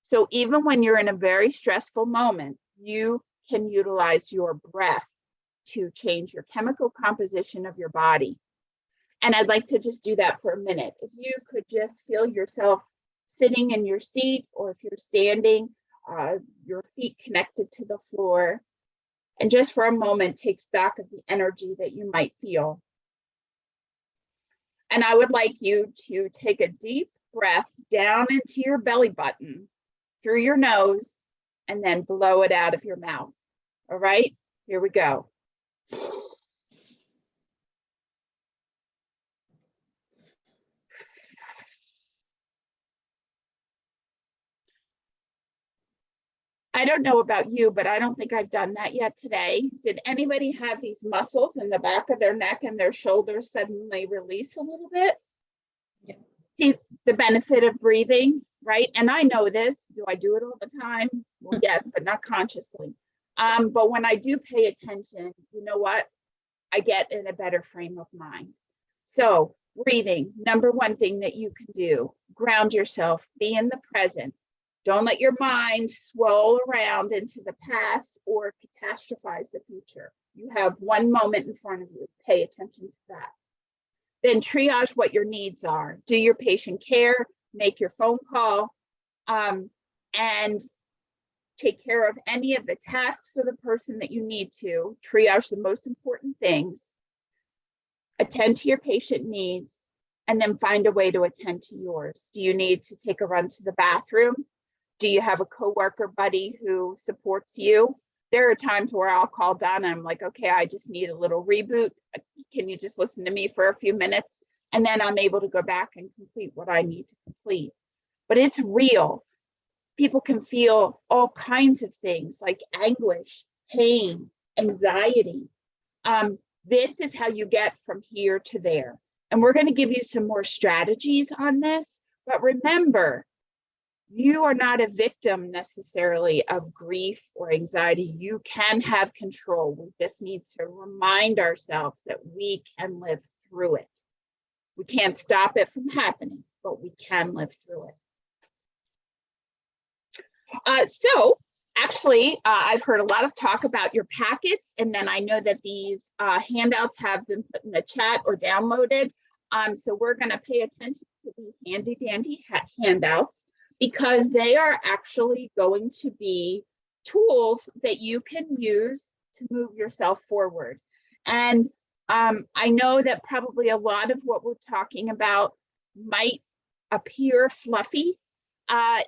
So even when you're in a very stressful moment, you can utilize your breath to change your chemical composition of your body. And I'd like to just do that for a minute. If you could just feel yourself sitting in your seat, or if you're standing, your feet connected to the floor, and just for a moment, take stock of the energy that you might feel. And I would like you to take a deep breath down into your belly button, through your nose, and then blow it out of your mouth. All right, here we go. I don't know about you, but I don't think I've done that yet today. Did anybody have these muscles in the back of their neck and their shoulders suddenly release a little bit? Yeah. See the benefit of breathing, right? And I know this. Do I do it all the time? Well, yes, but not consciously. But when I do pay attention, you know what? I get in a better frame of mind. So breathing, number one thing that you can do, ground yourself, be in the present. Don't let your mind swirl around into the past or catastrophize the future. You have one moment in front of you. Pay attention to that. Then triage what your needs are. Do your patient care, make your phone call, and take care of any of the tasks of the person that you need to. Triage the most important things. Attend to your patient needs, and then find a way to attend to yours. Do you need to take a run to the bathroom? Do you have a coworker buddy who supports you? There are times where I'll call Donna. I'm like, okay, I just need a little reboot. Can you just listen to me for a few minutes? and then I'm able to go back and complete what I need to complete. But it's real. People can feel all kinds of things like anguish, pain, anxiety. This is how you get from here to there. And we're going to give you some more strategies on this. But remember, you are not a victim necessarily of grief or anxiety. You can have control. We just need to remind ourselves that we can live through it. We can't stop it from happening, but we can live through it. So actually, I've heard a lot of talk about your packets, and then I know that these handouts have been put in the chat or downloaded. So we're going to pay attention to these handy dandy handouts, because they are actually going to be tools that you can use to move yourself forward. And I know that probably a lot of what we're talking about might appear fluffy,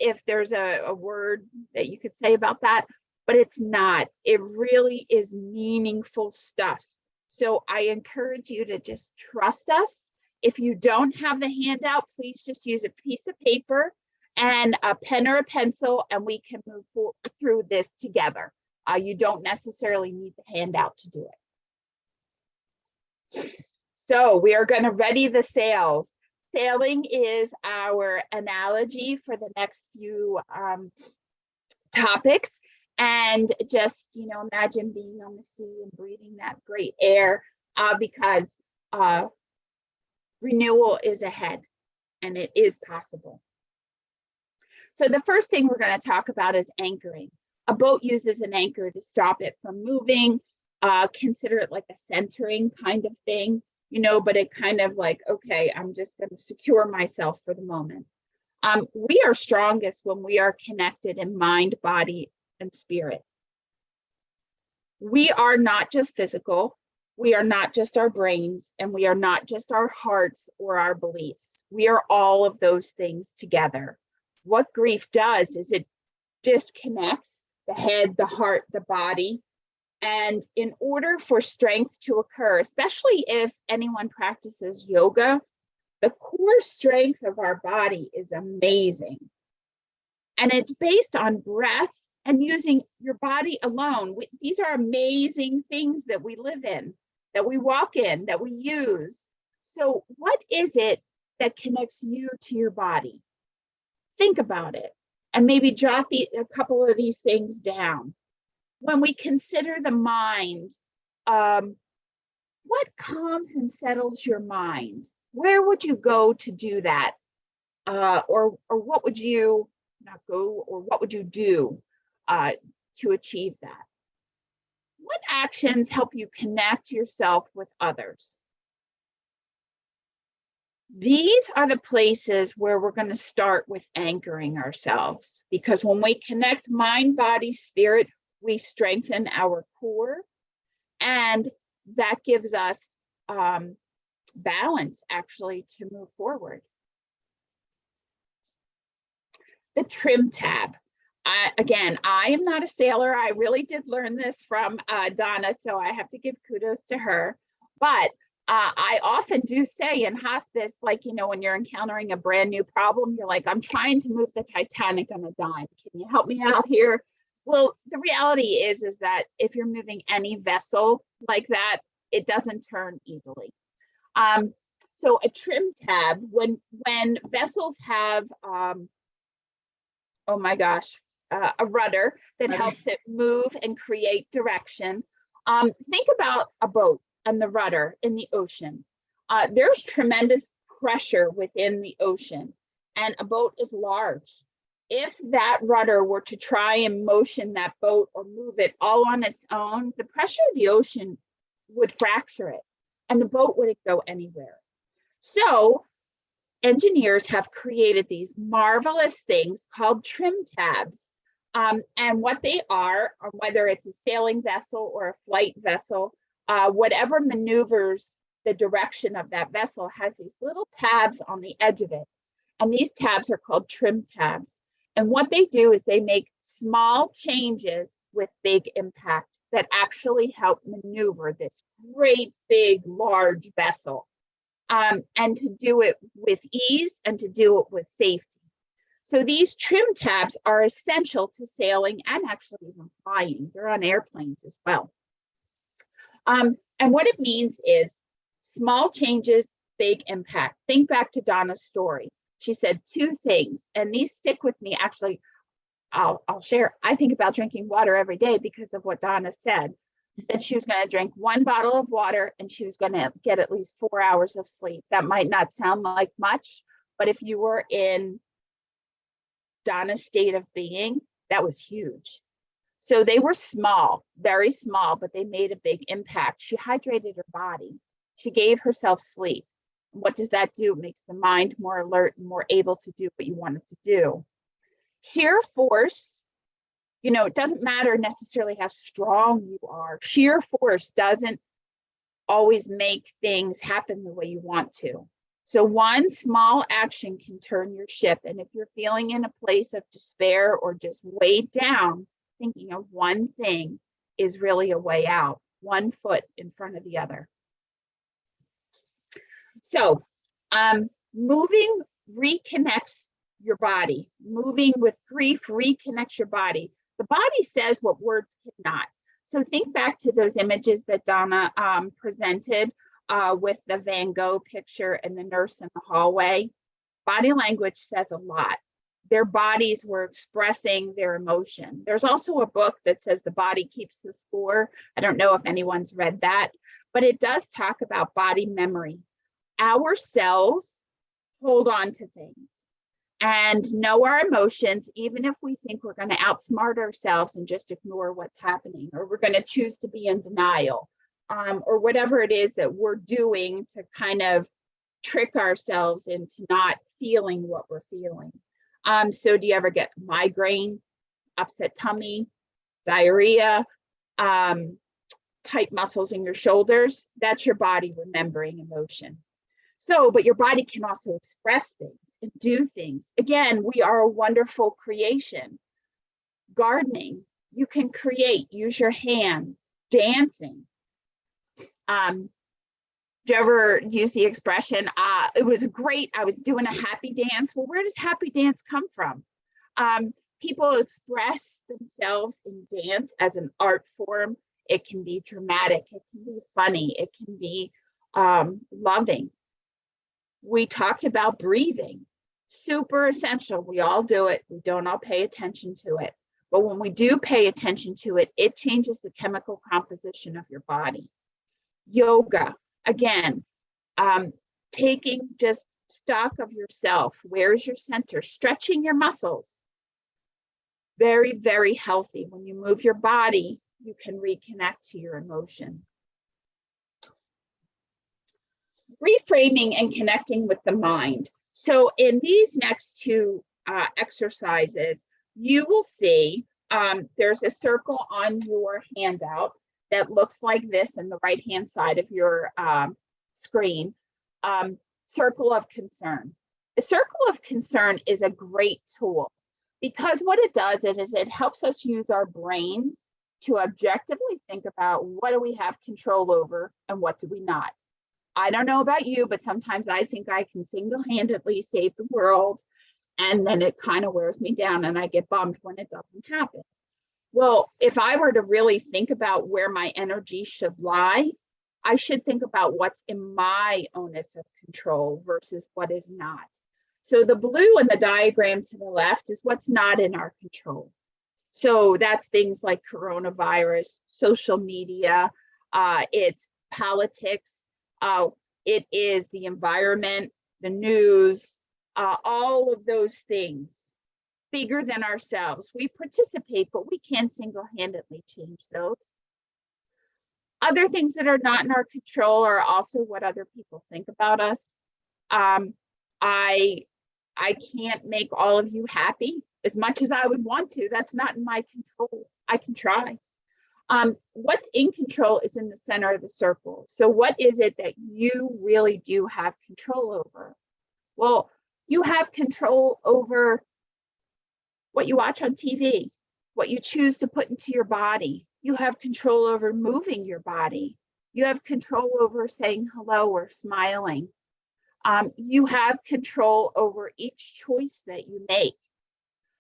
if there's a word that you could say about that, but it's not. It really is meaningful stuff. So I encourage you to just trust us. If you don't have the handout, please just use a piece of paper and a pen or a pencil, and we can move through this together. You don't necessarily need the handout to do it. So we are going to ready the sails. Sailing is our analogy for the next few topics. And just, imagine being on the sea and breathing that great air, because renewal is ahead and it is possible. So the first thing we're going to talk about is anchoring. A boat uses an anchor to stop it from moving. Consider it like a centering kind of thing, but it kind of like, okay, I'm just going to secure myself for the moment. We are strongest when we are connected in mind, body, and spirit. We are not just physical. We are not just our brains, and we are not just our hearts or our beliefs. We are all of those things together. What grief does is it disconnects the head, the heart, the body. And in order for strength to occur, especially if anyone practices yoga, the core strength of our body is amazing. And it's based on breath and using your body alone. These are amazing things that we live in, that we walk in, that we use. So what is it that connects you to your body? Think about it and maybe jot a couple of these things down. When we consider the mind, what calms and settles your mind? Where would you go to do that? Or what would you not go, or what would you do to achieve that? What actions help you connect yourself with others? These are the places where we're going to start with anchoring ourselves, because when we connect mind, body, spirit, we strengthen our core, and that gives us balance actually to move forward. The trim tab. Again, I am not a sailor. I really did learn this from Donna, so I have to give kudos to her. But I often do say in hospice, like, when you're encountering a brand new problem, you're like, I'm trying to move the Titanic on a dime. Can you help me out here? Well, the reality is that if you're moving any vessel like that, it doesn't turn easily. So a trim tab, when vessels have, oh my gosh, a rudder that helps it move and create direction. Think about a boat and the rudder in the ocean. There's tremendous pressure within the ocean, and a boat is large. If that rudder were to try and motion that boat or move it all on its own, the pressure of the ocean would fracture it, and the boat wouldn't go anywhere. So engineers have created these marvelous things called trim tabs. And what they are, whether it's a sailing vessel or a flight vessel, whatever maneuvers the direction of that vessel, has these little tabs on the edge of it. And these tabs are called trim tabs. And what they do is they make small changes with big impact that actually help maneuver this great, big, large vessel. and to do it with ease and to do it with safety. So these trim tabs are essential to sailing and actually even flying. They're on airplanes as well. And what it means is small changes, big impact. Think back to Donna's story. She said 2 things, and these stick with me. Actually, I'll share. I think about drinking water every day because of what Donna said, that she was going to drink 1 bottle of water and she was going to get at least 4 hours of sleep. That might not sound like much, but if you were in Donna's state of being, that was huge. So they were small, very small, but they made a big impact. She hydrated her body. She gave herself sleep. What does that do? It makes the mind more alert and more able to do what you want it to do. Sheer force, you know, it doesn't matter necessarily how strong you are. Sheer force doesn't always make things happen the way you want to. So one small action can turn your ship. And if you're feeling in a place of despair or just weighed down, thinking of one thing is really a way out, 1 foot in front of the other. So moving reconnects your body. Moving with grief reconnects your body. The body says what words cannot. So think back to those images that Donna presented with the Van Gogh picture and the nurse in the hallway. Body language says a lot. Their bodies were expressing their emotion. There's also a book that says the body keeps the score. I don't know if anyone's read that, but it does talk about body memory. Our cells hold on to things and know our emotions, even if we think we're going to outsmart ourselves and just ignore what's happening, or we're going to choose to be in denial, or whatever it is that we're doing to kind of trick ourselves into not feeling what we're feeling. So do you ever get migraine, upset tummy, diarrhea, tight muscles in your shoulders? That's your body remembering emotion. So, but your body can also express things and do things. Again, we are a wonderful creation. Gardening, you can create, use your hands. Dancing. Do you ever use the expression, it was great, I was doing a happy dance? Well, where does happy dance come from? People express themselves in dance as an art form. It can be dramatic, it can be funny, it can be loving. We talked about breathing, super essential. We all do it. We don't all pay attention to it. But when we do pay attention to it, it changes the chemical composition of your body. Yoga, again, taking just stock of yourself. Where's your center? Stretching your muscles. Very, very healthy. When you move your body, you can reconnect to your emotion. Reframing and connecting with the mind. So in these next 2 exercises, you will see there's a circle on your handout that looks like this in the right-hand side of your screen. Circle of concern. The circle of concern is a great tool because what it does is it helps us use our brains to objectively think about what do we have control over and what do we not. I don't know about you, but sometimes I think I can single-handedly save the world, and then it kind of wears me down and I get bummed when it doesn't happen. Well, if I were to really think about where my energy should lie, I should think about what's in my onus of control versus what is not. So the blue in the diagram to the left is what's not in our control. So that's things like coronavirus, social media, it's politics, it is the environment, the news, all of those things bigger than ourselves. We participate, but we can't single-handedly change those. Other things that are not in our control are also what other people think about us. I can't make all of you happy as much as I would want to. That's not in my control. I can try. What's in control is in the center of the circle. So what is it that you really do have control over? Well, you have control over what you watch on TV, what you choose to put into your body. You have control over moving your body. You have control over saying hello or smiling. You have control over each choice that you make.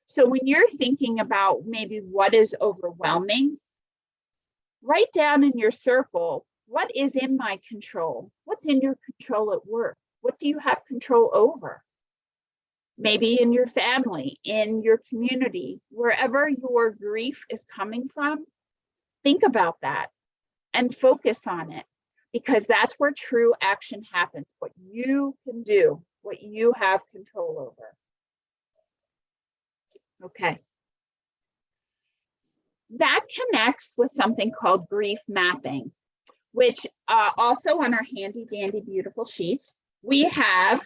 So when you're thinking about maybe what is overwhelming, write down in your circle, what is in my control? What's in your control at work? What do you have control over? Maybe in your family, in your community, wherever your grief is coming from, think about that and focus on it, because that's where true action happens, what you can do, what you have control over. Okay. That connects with something called grief mapping, which also on our handy dandy beautiful sheets, we have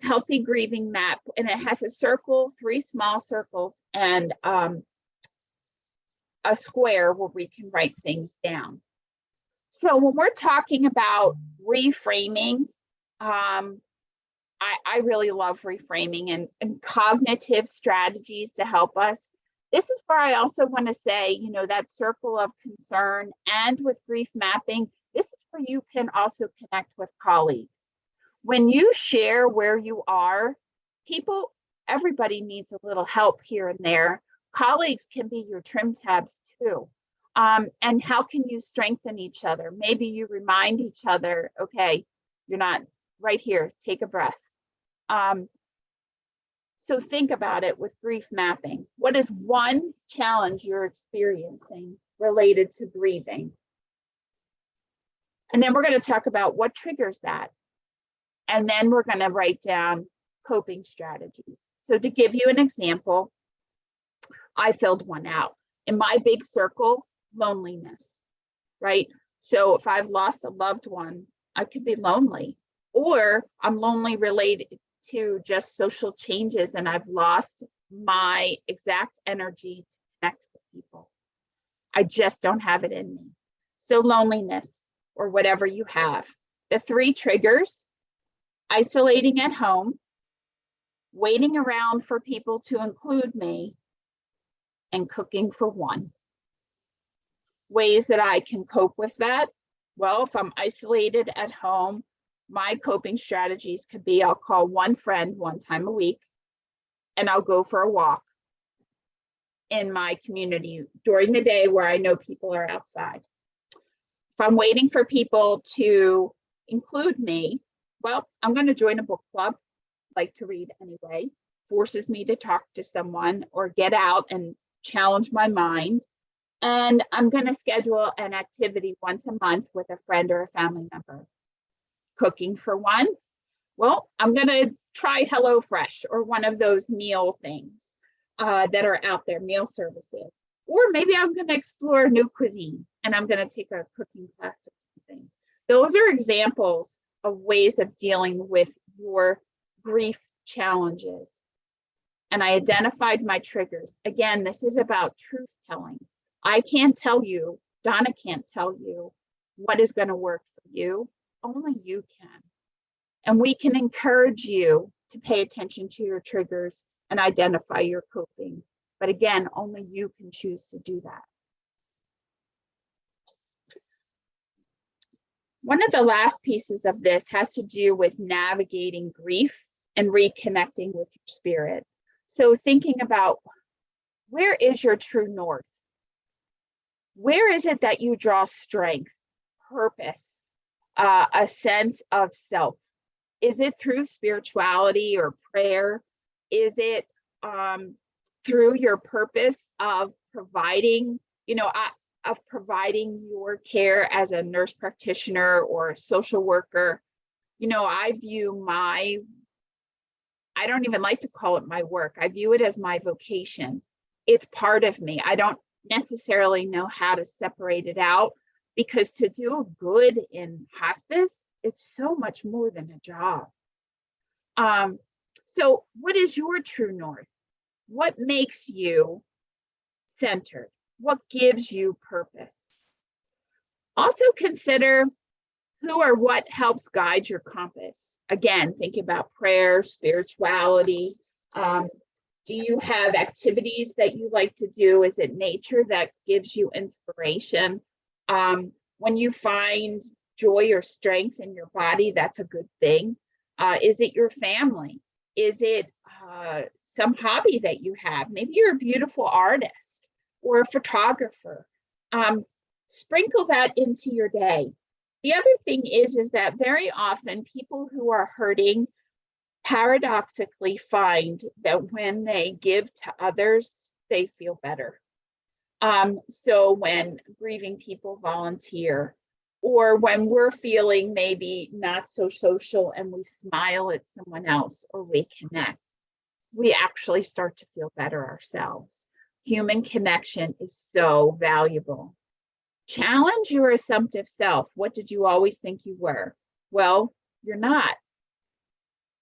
healthy grieving map, and it has a circle, 3 small circles, and a square where we can write things down. So when we're talking about reframing, I really love reframing and cognitive strategies to help us. This is where I also want to say, you know, that circle of concern, and with grief mapping, this is where you can also connect with colleagues. When you share where you are, everybody needs a little help here and there. Colleagues can be your trim tabs too. And how can you strengthen each other? Maybe you remind each other, okay, you're not right here, take a breath. So think about it with grief mapping. What is one challenge you're experiencing related to grieving? And then we're going to talk about what triggers that. And then we're going to write down coping strategies. So to give you an example, I filled one out. In my big circle, loneliness, right? So if I've lost a loved one, I could be lonely, or I'm lonely related to just social changes and I've lost my exact energy to connect with people. I just don't have it in me. So loneliness, or whatever you have. The 3 triggers: isolating at home, waiting around for people to include me, and cooking for one. Ways that I can cope with that. Well, if I'm isolated at home, my coping strategies could be, I'll call one friend 1 time a week, and I'll go for a walk in my community during the day where I know people are outside. If I'm waiting for people to include me, well, I'm going to join a book club, like to read anyway, forces me to talk to someone or get out and challenge my mind. And I'm going to schedule an activity once a month with a friend or a family member. Cooking for one, well, I'm going to try HelloFresh or one of those meal things that are out there, meal services. Or maybe I'm going to explore new cuisine and I'm going to take a cooking class or something. Those are examples of ways of dealing with your grief challenges. And I identified my triggers. Again, this is about truth telling. I can't tell you, Donna can't tell you what is going to work for you. Only you can. And we can encourage you to pay attention to your triggers and identify your coping. But again, only you can choose to do that. One of the last pieces of this has to do with navigating grief and reconnecting with your spirit. So thinking about, where is your true north? Where is it that you draw strength, purpose, a sense of self? Is it through spirituality or prayer? Is it through your purpose of providing, of providing your care as a nurse practitioner or a social worker? I view I don't even like to call it my work. I view it as my vocation. It's part of me. I don't necessarily know how to separate it out, because to do good in hospice, it's so much more than a job. So what is your true north? What makes you centered? What gives you purpose? Also consider who or what helps guide your compass. Again, think about prayer, spirituality. Do you have activities that you like to do? Is it nature that gives you inspiration? When you find joy or strength in your body, that's a good thing. Is it your family? Is it some hobby that you have? Maybe you're a beautiful artist or a photographer. Sprinkle that into your day. The other thing is that very often people who are hurting paradoxically find that when they give to others, they feel better. So when grieving people volunteer, or when we're feeling maybe not so social and we smile at someone else or we connect, we actually start to feel better ourselves. Human connection is so valuable. Challenge your assumptive self. What did you always think you were? Well, you're not.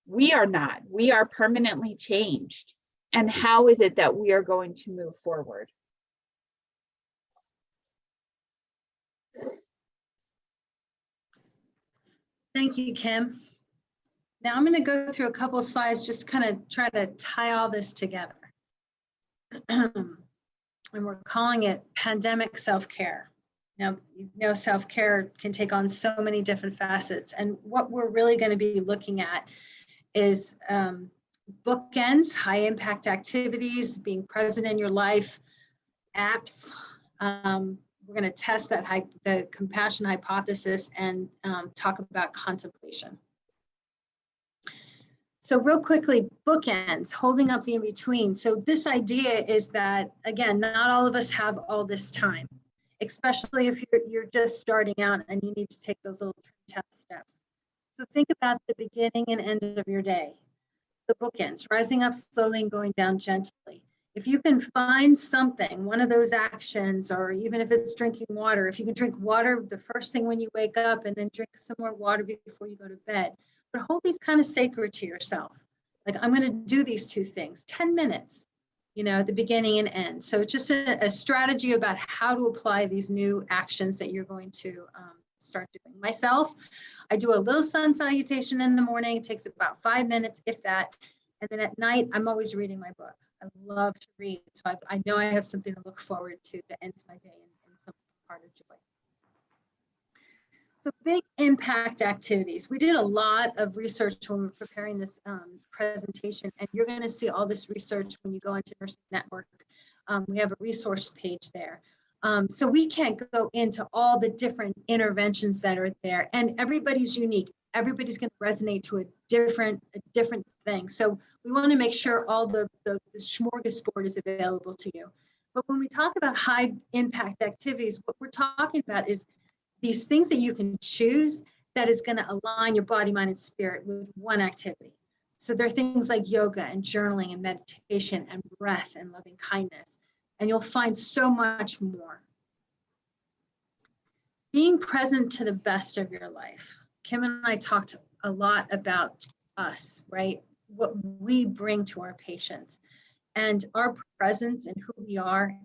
We are not. We are permanently changed. And how is it that we are going to move forward? Thank you, Kim. Now I'm going to go through a couple of slides, just kind of try to tie all this together. And we're calling it pandemic self-care. Now, you know, self-care can take on so many different facets. And what we're really going to be looking at is bookends, high impact activities, being present in your life, apps. We're going to test that the compassion hypothesis and talk about contemplation. So real quickly, bookends, holding up the in-between. So this idea is that, again, not all of us have all this time, especially if you're just starting out and you need to take those little 10 steps. So think about the beginning and end of your day, the bookends, rising up slowly and going down gently. If you can find something, one of those actions, or even if it's drinking water, if you can drink water the first thing when you wake up and then drink some more water before you go to bed, but hold these kind of sacred to yourself. Like, I'm going to do these two things, 10 minutes, you know, at the beginning and end. So it's just a strategy about how to apply these new actions that you're going to start doing. Myself, I do a little sun salutation in the morning. It takes about 5 minutes, if that. And then at night, I'm always reading my book. I love to read. So I know I have something to look forward to end my day in some part of joy. So big impact activities. We did a lot of research when we were preparing this presentation, and you're going to see all this research when you go into Nursing Network. We have a resource page there. So we can't go into all the different interventions that are there, and everybody's unique. Everybody's going to resonate to a different thing. So we want to make sure all the smorgasbord is available to you. But when we talk about high impact activities, what we're talking about is these things that you can choose that is going to align your body, mind, and spirit with one activity. So there are things like yoga and journaling and meditation and breath and loving kindness. And you'll find so much more. Being present to the best of your life. Kim and I talked a lot about us, right? What we bring to our patients. And our presence and who we are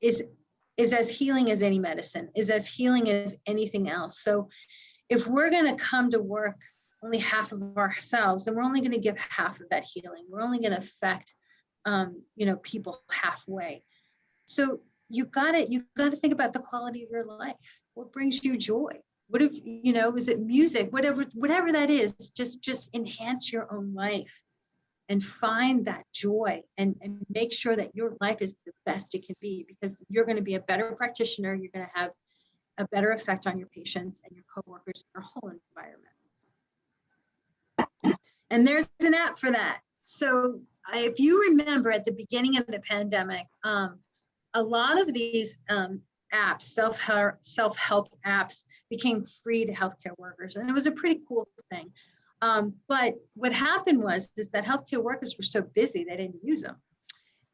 is as healing as any medicine, is as healing as anything else. So if we're going to come to work only half of ourselves, then we're only going to give half of that healing. We're only going to affect people halfway. So you got to think about the quality of your life. What brings you joy? What if, is it music? Whatever that is, just enhance your own life and find that joy and make sure that your life is the best it can be, because you're going to be a better practitioner. You're going to have a better effect on your patients and your coworkers, your whole environment. And there's an app for that. So if you remember at the beginning of the pandemic, a lot of these apps, self-help apps, became free to healthcare workers. And it was a pretty cool thing. But what happened was that healthcare workers were so busy, they didn't use them.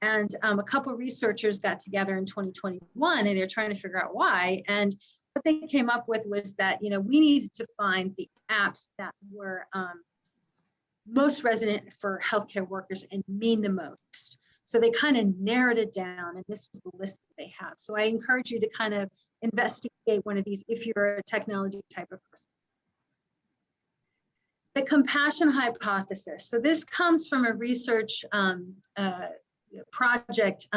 And a couple of researchers got together in 2021, and they're trying to figure out why. And what they came up with was that, we needed to find the apps that were most resonant for healthcare workers and mean the most. So they kind of narrowed it down, and this was the list that they have. So I encourage you to kind of investigate one of these if you're a technology type of person. The compassion hypothesis. So this comes from a research project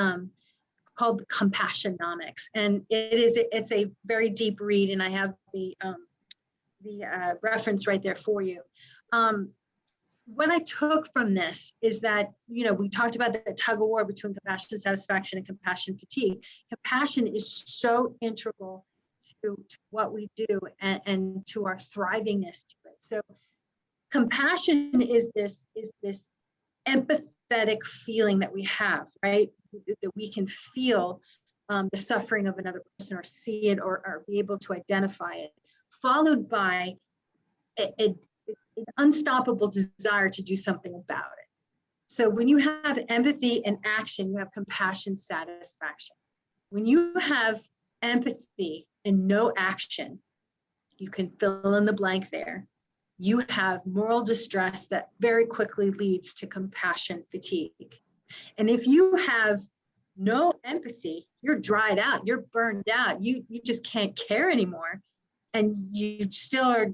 called Compassionomics, and it's a very deep read, and I have the reference right there for you. what I took from this is that, we talked about the tug of war between compassion satisfaction and compassion fatigue. Compassion is so integral to what we do and to our thrivingness to it. So compassion is this empathetic feeling that we have, right? That we can feel the suffering of another person or see it or be able to identify it, followed by an unstoppable desire to do something about it. So when you have empathy and action, you have compassion satisfaction. When you have empathy and no action, you can fill in the blank there. You have moral distress that very quickly leads to compassion fatigue. And if you have no empathy, you're dried out, you're burned out, you just can't care anymore. And you still are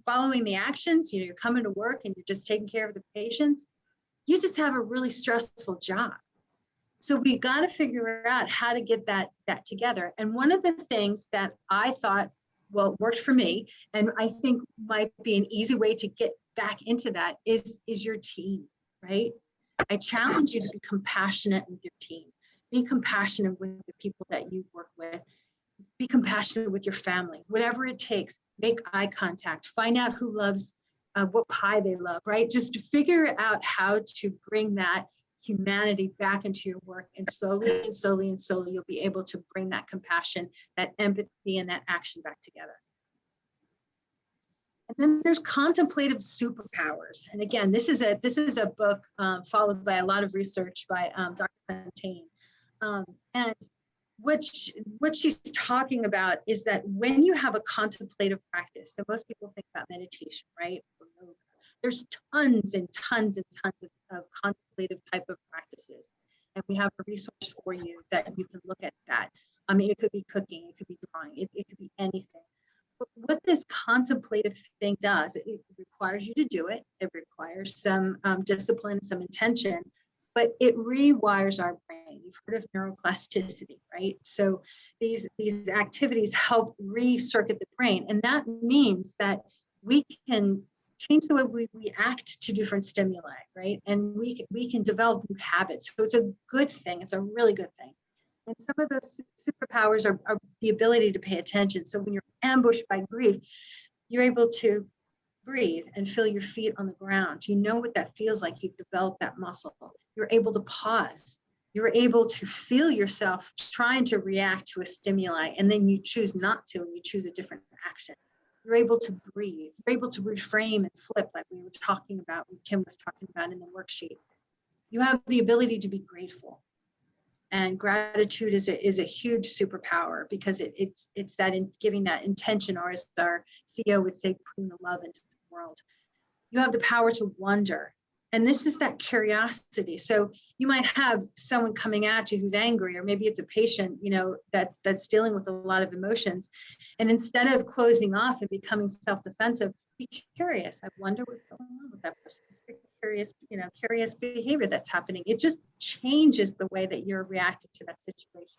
following the actions, you're coming to work and you're just taking care of the patients. You just have a really stressful job. So we got to figure out how to get that together. And one of the things that I thought, worked for me, and I think might be an easy way to get back into that is your team, right? I challenge you to be compassionate with your team. Be compassionate with the people that you work with. Be compassionate with your family. Whatever it takes, make eye contact. Find out who loves what pie they love, right? Just figure out how to bring that humanity back into your work, and slowly and slowly and slowly you'll be able to bring that compassion, that empathy, and that action back together. And then there's contemplative superpowers. And again, this is a book followed by a lot of research by Dr. Fontaine. And what she's talking about is that when you have a contemplative practice, so most people think about meditation, right? There's tons and tons and tons of contemplative type of practices. And we have a resource for you that you can look at that. I mean, it could be cooking, it could be drawing, it could be anything. But what this contemplative thing does, it requires you to do it. It requires some discipline, some intention, but it rewires our brain. You've heard of neuroplasticity, right? So these activities help recircuit the brain. And that means that we can change the way we react to different stimuli, right? And we can develop new habits. So it's a good thing. It's a really good thing. And some of those superpowers are the ability to pay attention. So when you're ambushed by grief, you're able to breathe and feel your feet on the ground. You know what that feels like. You've developed that muscle. You're able to pause. You're able to feel yourself trying to react to a stimuli, and then you choose not to, and you choose a different action. You're able to breathe. You're able to reframe and flip, like we were talking about, what Kim was talking about in the worksheet. You have the ability to be grateful. And gratitude is a huge superpower, because it's that in giving that intention, or as our CEO would say, putting the love into the world. You have the power to wonder. And this is that curiosity. So you might have someone coming at you who's angry, or maybe it's a patient, that's dealing with a lot of emotions. And instead of closing off and becoming self-defensive, be curious. I wonder what's going on with that person. Curious behavior that's happening. It just changes the way that you're reacting to that situation.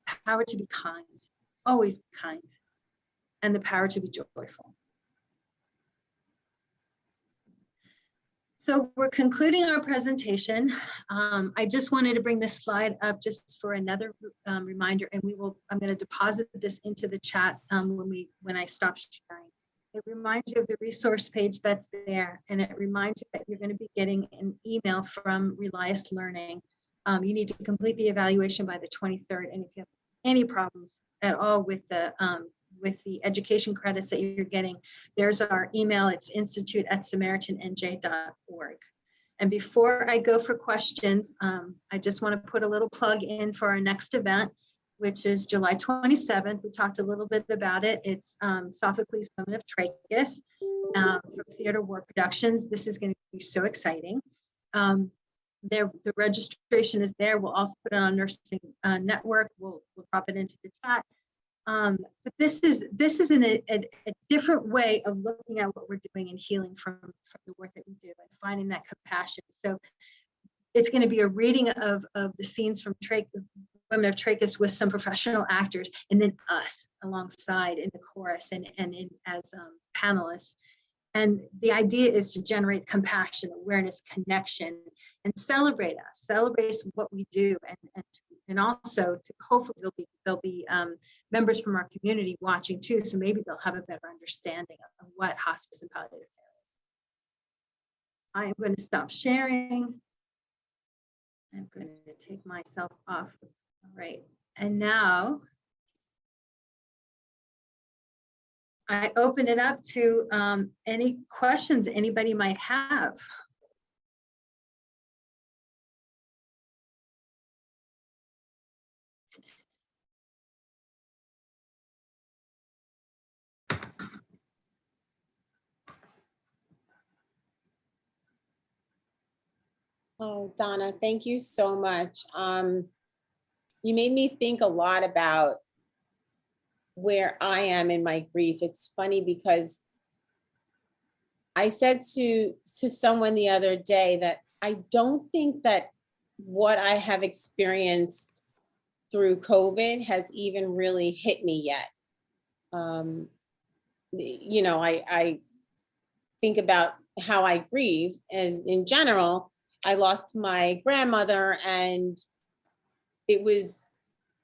The power to be kind, always be kind, and the power to be joyful. So we're concluding our presentation. I just wanted to bring this slide up just for another reminder, and I'm going to deposit this into the chat when I stop sharing. It reminds you of the resource page that's there, and it reminds you that you're going to be getting an email from Relias Learning. You need to complete the evaluation by the 23rd, and if you have any problems at all with the education credits that you're getting, there's our email. It's institute@samaritanNJ.org. And before I go for questions, I just want to put a little plug in for our next event, which is July 27th. We talked a little bit about it. It's Sophocles Women of Trachis from Theater War Productions. This is going to be so exciting. The registration is there. We'll also put it on Nursing Network. We'll drop it into the chat. But this is a different way of looking at what we're doing and healing from the work that we do and finding that compassion. So it's going to be a reading of the scenes from Women of Trachis with some professional actors, and then us alongside in the chorus and as panelists. And the idea is to generate compassion, awareness, connection, and celebrate us, celebrate what we do, and also to hopefully there'll be members from our community watching too, so maybe they'll have a better understanding of what hospice and palliative care is. I am going to stop sharing. I'm going to take myself off. All right, and now I open it up to any questions anybody might have. Oh, Donna, thank you so much. You made me think a lot about where I am in my grief. It's funny because I said to someone the other day that I don't think that what I have experienced through COVID has even really hit me yet. You know, I think about how I grieve as in general. I lost my grandmother, and it was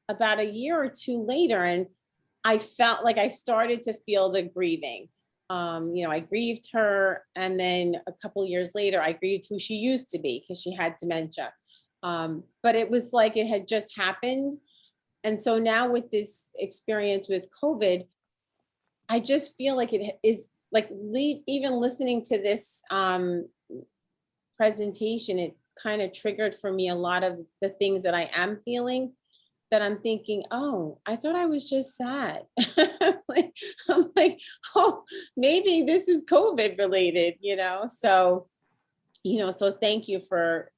about a year or two later, and I felt like I started to feel the grieving. You know, I grieved her, and then a couple of years later, I grieved who she used to be because she had dementia. But it was like it had just happened. And so now with this experience with COVID, I just feel like it is like even listening to this presentation, it kind of triggered for me a lot of the things that I am feeling, that I'm thinking, oh, I thought I was just sad. I'm like, oh, maybe this is COVID related, you know? So, you know, so thank you for,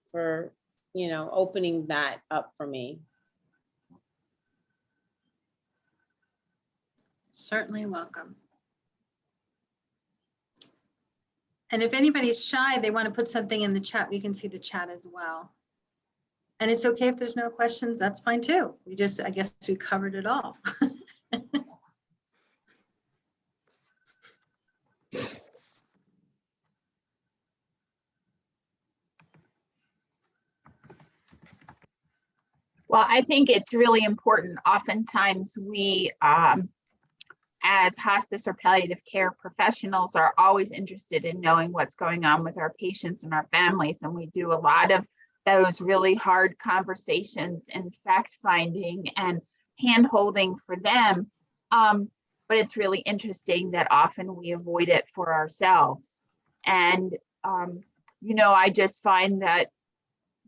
you know, opening that up for me. Certainly welcome. And if anybody's shy, they want to put something in the chat, we can see the chat as well. And it's okay if there's no questions, that's fine too. I guess we covered it all. Well, I think it's really important. Oftentimes we, as hospice or palliative care professionals, are always interested in knowing what's going on with our patients and our families. And we do a lot of those really hard conversations and fact finding and hand holding for them. But it's really interesting that often we avoid it for ourselves. And, you know, I just find that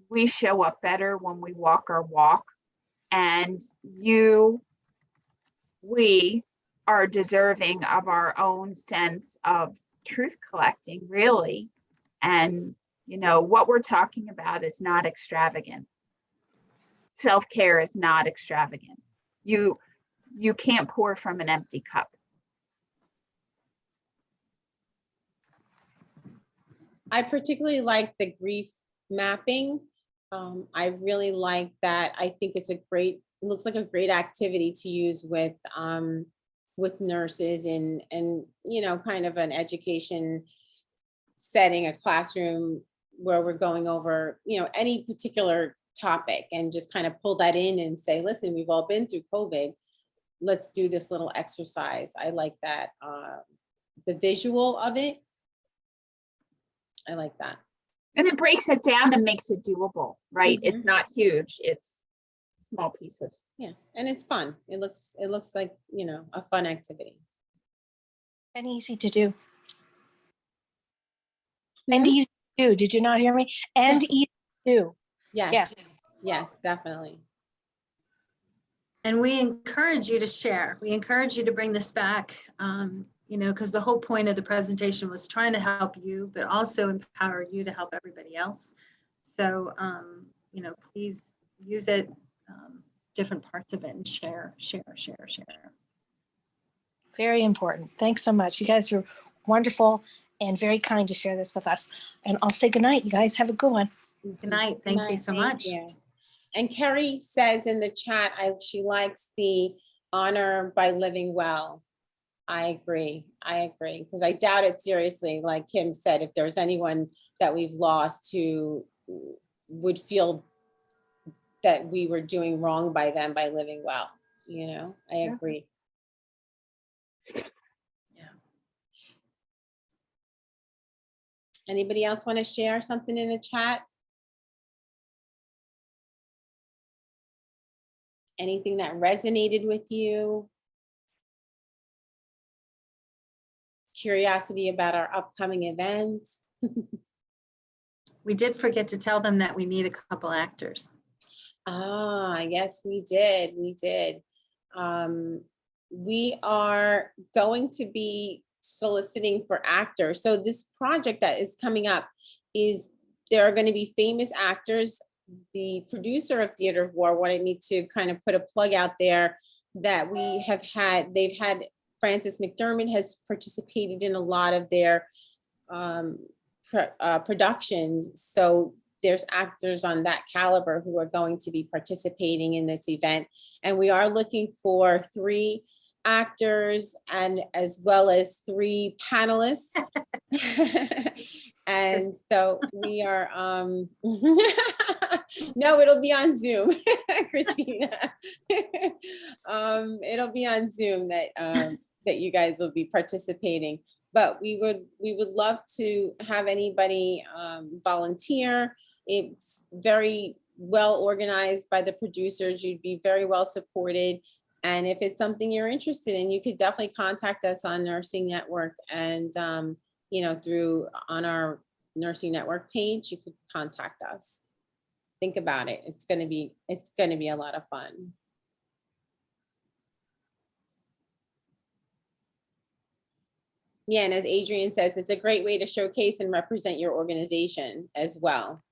we show up better when we walk our walk, and we are deserving of our own sense of truth collecting, really. And, you know, what we're talking about is not extravagant. Self-care is not extravagant. You can't pour from an empty cup. I particularly like the grief mapping. I really like that. I think it's it looks like a great activity to use with nurses and, you know, kind of an education setting, a classroom where we're going over, you know, any particular topic, and just kind of pull that in and say, listen, we've all been through COVID. Let's do this little exercise. I like that. The visual of it, I like that. And it breaks it down and makes it doable, right? Mm-hmm. It's not huge, it's small pieces. Yeah, and it's fun. It looks like, you know, a fun activity. And easy to do. And easy to do. Did you not hear me? And easy to do. Yes. Yes, definitely. And we encourage you to share. We encourage you to bring this back, you know, because the whole point of the presentation was trying to help you, but also empower you to help everybody else. So, you know, please use it, different parts of it, and share. Very important. Thanks so much. You guys are wonderful and very kind to share this with us. And I'll say goodnight. You guys have a good one. Good night. Thank you so much. You. And Carrie says in the chat, she likes the honor by living well. I agree. Because I doubt it seriously. Like Kim said, if there's anyone that we've lost who would feel that we were doing wrong by them by living well, I agree. Yeah. Anybody else want to share something in the chat? Anything that resonated with you? Curiosity about our upcoming events? We did forget to tell them that we need a couple actors. Ah, yes, we did. We are going to be soliciting for actors. So this project that is coming up is, there are going to be famous actors. The producer of Theater of War wanted me to kind of put a plug out there that they've had Frances McDermott has participated in a lot of their productions. So there's actors on that caliber who are going to be participating in this event. And we are looking for 3 actors and as well as 3 panelists. And so we are, no, it'll be on Zoom, Christina. It'll be on Zoom that you guys will be participating. But we would love to have anybody volunteer. It's very well organized by the producers. You'd be very well supported. And if it's something you're interested in, you could definitely contact us on Nursing Network, and on our Nursing Network page, you could contact us. Think about it. It's gonna be a lot of fun. Yeah, and as Adrian says, it's a great way to showcase and represent your organization as well.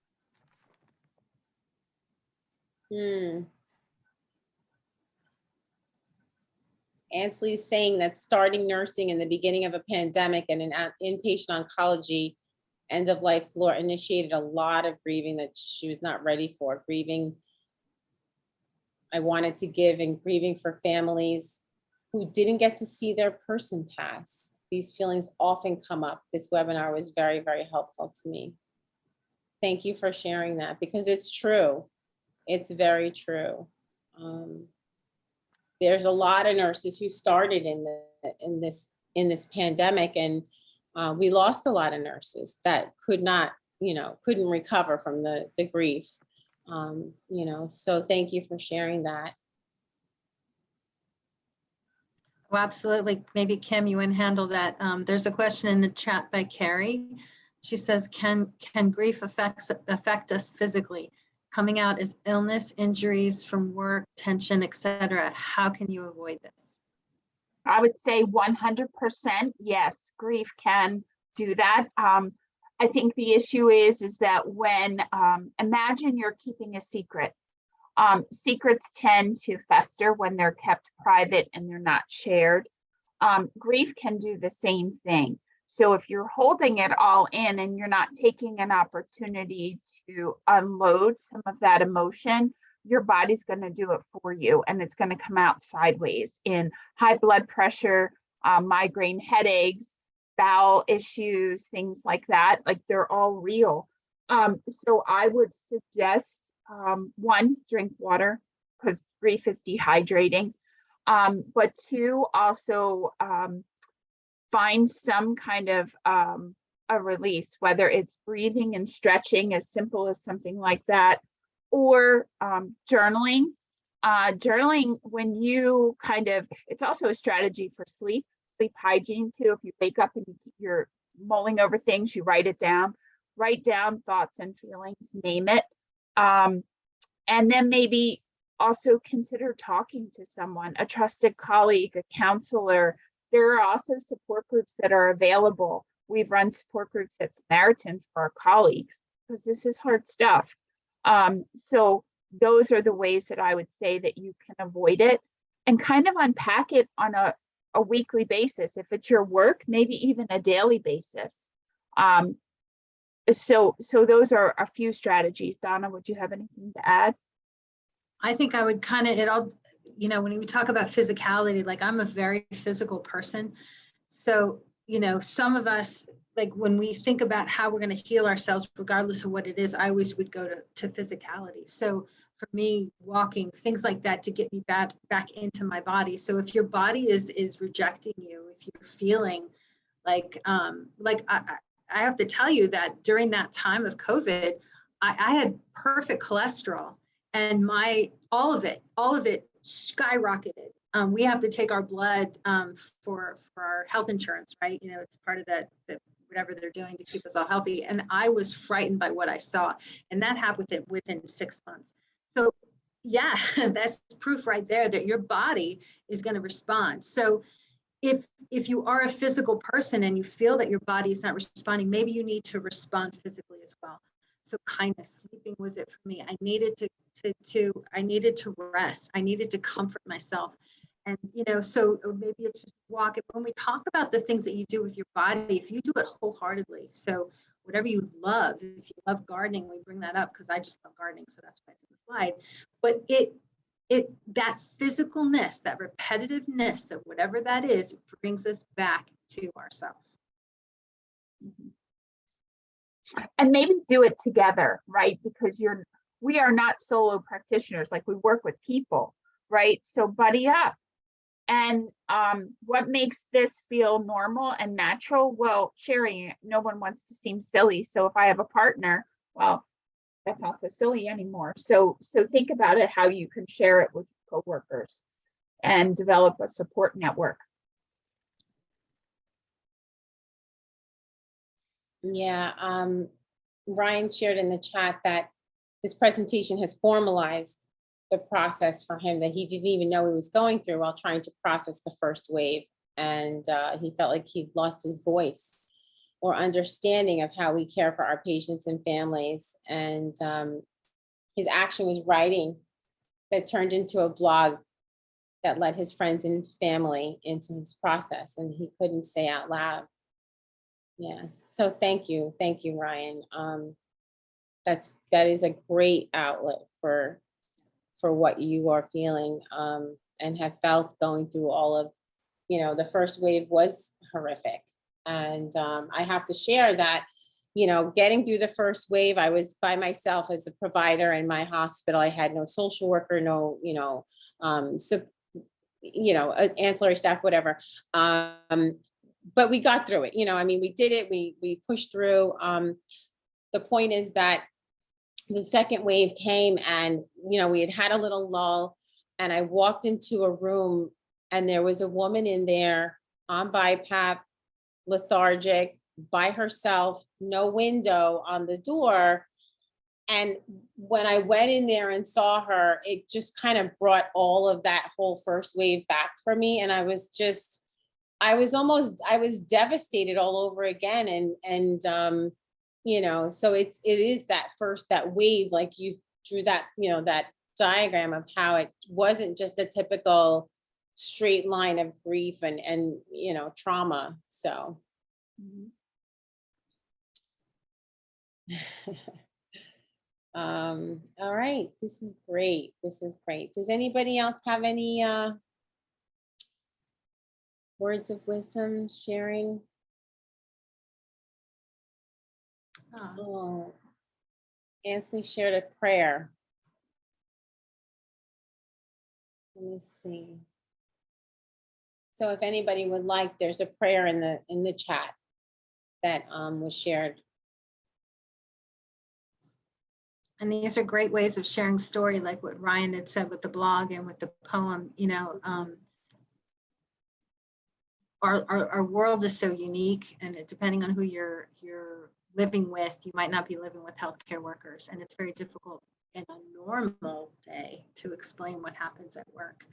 Ansley's saying that starting nursing in the beginning of a pandemic and an inpatient oncology end of life floor initiated a lot of grieving that she was not ready for. Grieving I wanted to give, and grieving for families who didn't get to see their person pass. These feelings often come up. This webinar was very, very helpful to me. Thank you for sharing that, because it's true. It's very true. There's a lot of nurses who started in this pandemic, and we lost a lot of nurses that couldn't recover from the grief. So thank you for sharing that. Well, absolutely. Maybe Kim, you can handle that. There's a question in the chat by Carrie. She says, can grief affect us physically? Coming out as illness, injuries from work, tension, etc. How can you avoid this? I would say 100% yes, grief can do that. I think the issue is that when, imagine you're keeping a secret. Secrets tend to fester when they're kept private and they're not shared. Grief can do the same thing. So if you're holding it all in and you're not taking an opportunity to unload some of that emotion, your body's going to do it for you, and it's going to come out sideways in high blood pressure, migraine headaches, bowel issues, things like that. Like, they're all real. So I would suggest, 1, drink water, because grief is dehydrating. But 2, also find some kind of a release, whether it's breathing and stretching, as simple as something like that, or journaling. Journaling, when you it's also a strategy for sleep hygiene too. If you wake up and you're mulling over things, you write down thoughts and feelings, name it. And then maybe also consider talking to someone, a trusted colleague, a counselor. There are also support groups that are available. We've run support groups at Samaritan for our colleagues, because this is hard stuff. So those are the ways that I would say that you can avoid it, and kind of unpack it on a weekly basis. If it's your work, maybe even a daily basis. So those are a few strategies. Donna, would you have anything to add? I think I would you know, when we talk about physicality, like I'm a very physical person. So, you know, some of us, like when we think about how we're going to heal ourselves, regardless of what it is, I always would go to physicality. So for me, walking, things like that to get me back into my body. So if your body is rejecting you, if you're feeling like I have to tell you that during that time of COVID, I had perfect cholesterol, and all of it skyrocketed. We have to take our blood for our health insurance, right? You know, it's part of that whatever they're doing to keep us all healthy. And I was frightened by what I saw, and that happened within 6 months. So yeah, that's proof right there that your body is going to respond. So if you are a physical person and you feel that your body is not responding, maybe you need to respond physically as well. So kindness, sleeping was it for me. I needed to rest. I needed to comfort myself. And, you know, so maybe it's just walk. When we talk about the things that you do with your body, if you do it wholeheartedly, so whatever you love, if you love gardening, we bring that up because I just love gardening. So that's why it's in the slide. But that physicalness, that repetitiveness of whatever that is, brings us back to ourselves. And maybe do it together, right? Because we are not solo practitioners, like we work with people, right? So buddy up. And what makes this feel normal and natural? Well, sharing, no one wants to seem silly. So if I have a partner, well, that's not so silly anymore. So think about it, how you can share it with coworkers and develop a support network. Yeah, Ryan shared in the chat that this presentation has formalized the process for him that he didn't even know he was going through while trying to process the first wave. And he felt like he'd lost his voice or understanding of how we care for our patients and families. And his action was writing that turned into a blog that led his friends and his family into his process, and he couldn't say out loud. Yeah, so thank you, Ryan. That is a great outlet for what you are feeling and have felt going through all of, you know, the first wave was horrific. And I have to share that, you know, getting through the first wave, I was by myself as a provider in my hospital. I had no social worker, no, ancillary staff, whatever. But we got through it. You know, I mean, we did it. We pushed through. The point is that the second wave came, and, you know, we had a little lull, and I walked into a room and there was a woman in there on BiPAP, lethargic, by herself, no window on the door. And when I went in there and saw her, it just kind of brought all of that whole first wave back for me. And I was devastated all over again. And you know, so it is that wave, like you drew that, you know, that diagram of how it wasn't just a typical straight line of grief and you know, trauma. So. All right, this is great. Does anybody else have any words of wisdom sharing? Oh, Ansley shared a prayer. Let me see. So if anybody would like, there's a prayer in the chat that was shared. And these are great ways of sharing story, like what Ryan had said with the blog and with the poem. You know, our world is so unique, and depending on who you're living with, you might not be living with healthcare workers, and it's very difficult in a normal day to explain what happens at work.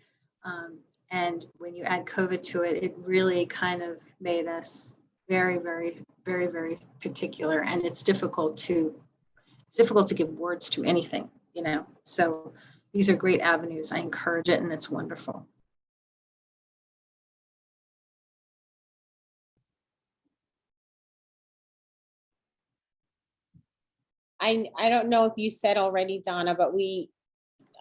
And when you add COVID to it, it really kind of made us very, very, very, very particular, and it's difficult to give words to anything, you know. So these are great avenues. I encourage it, and it's wonderful. I don't know if you said already, Donna, but we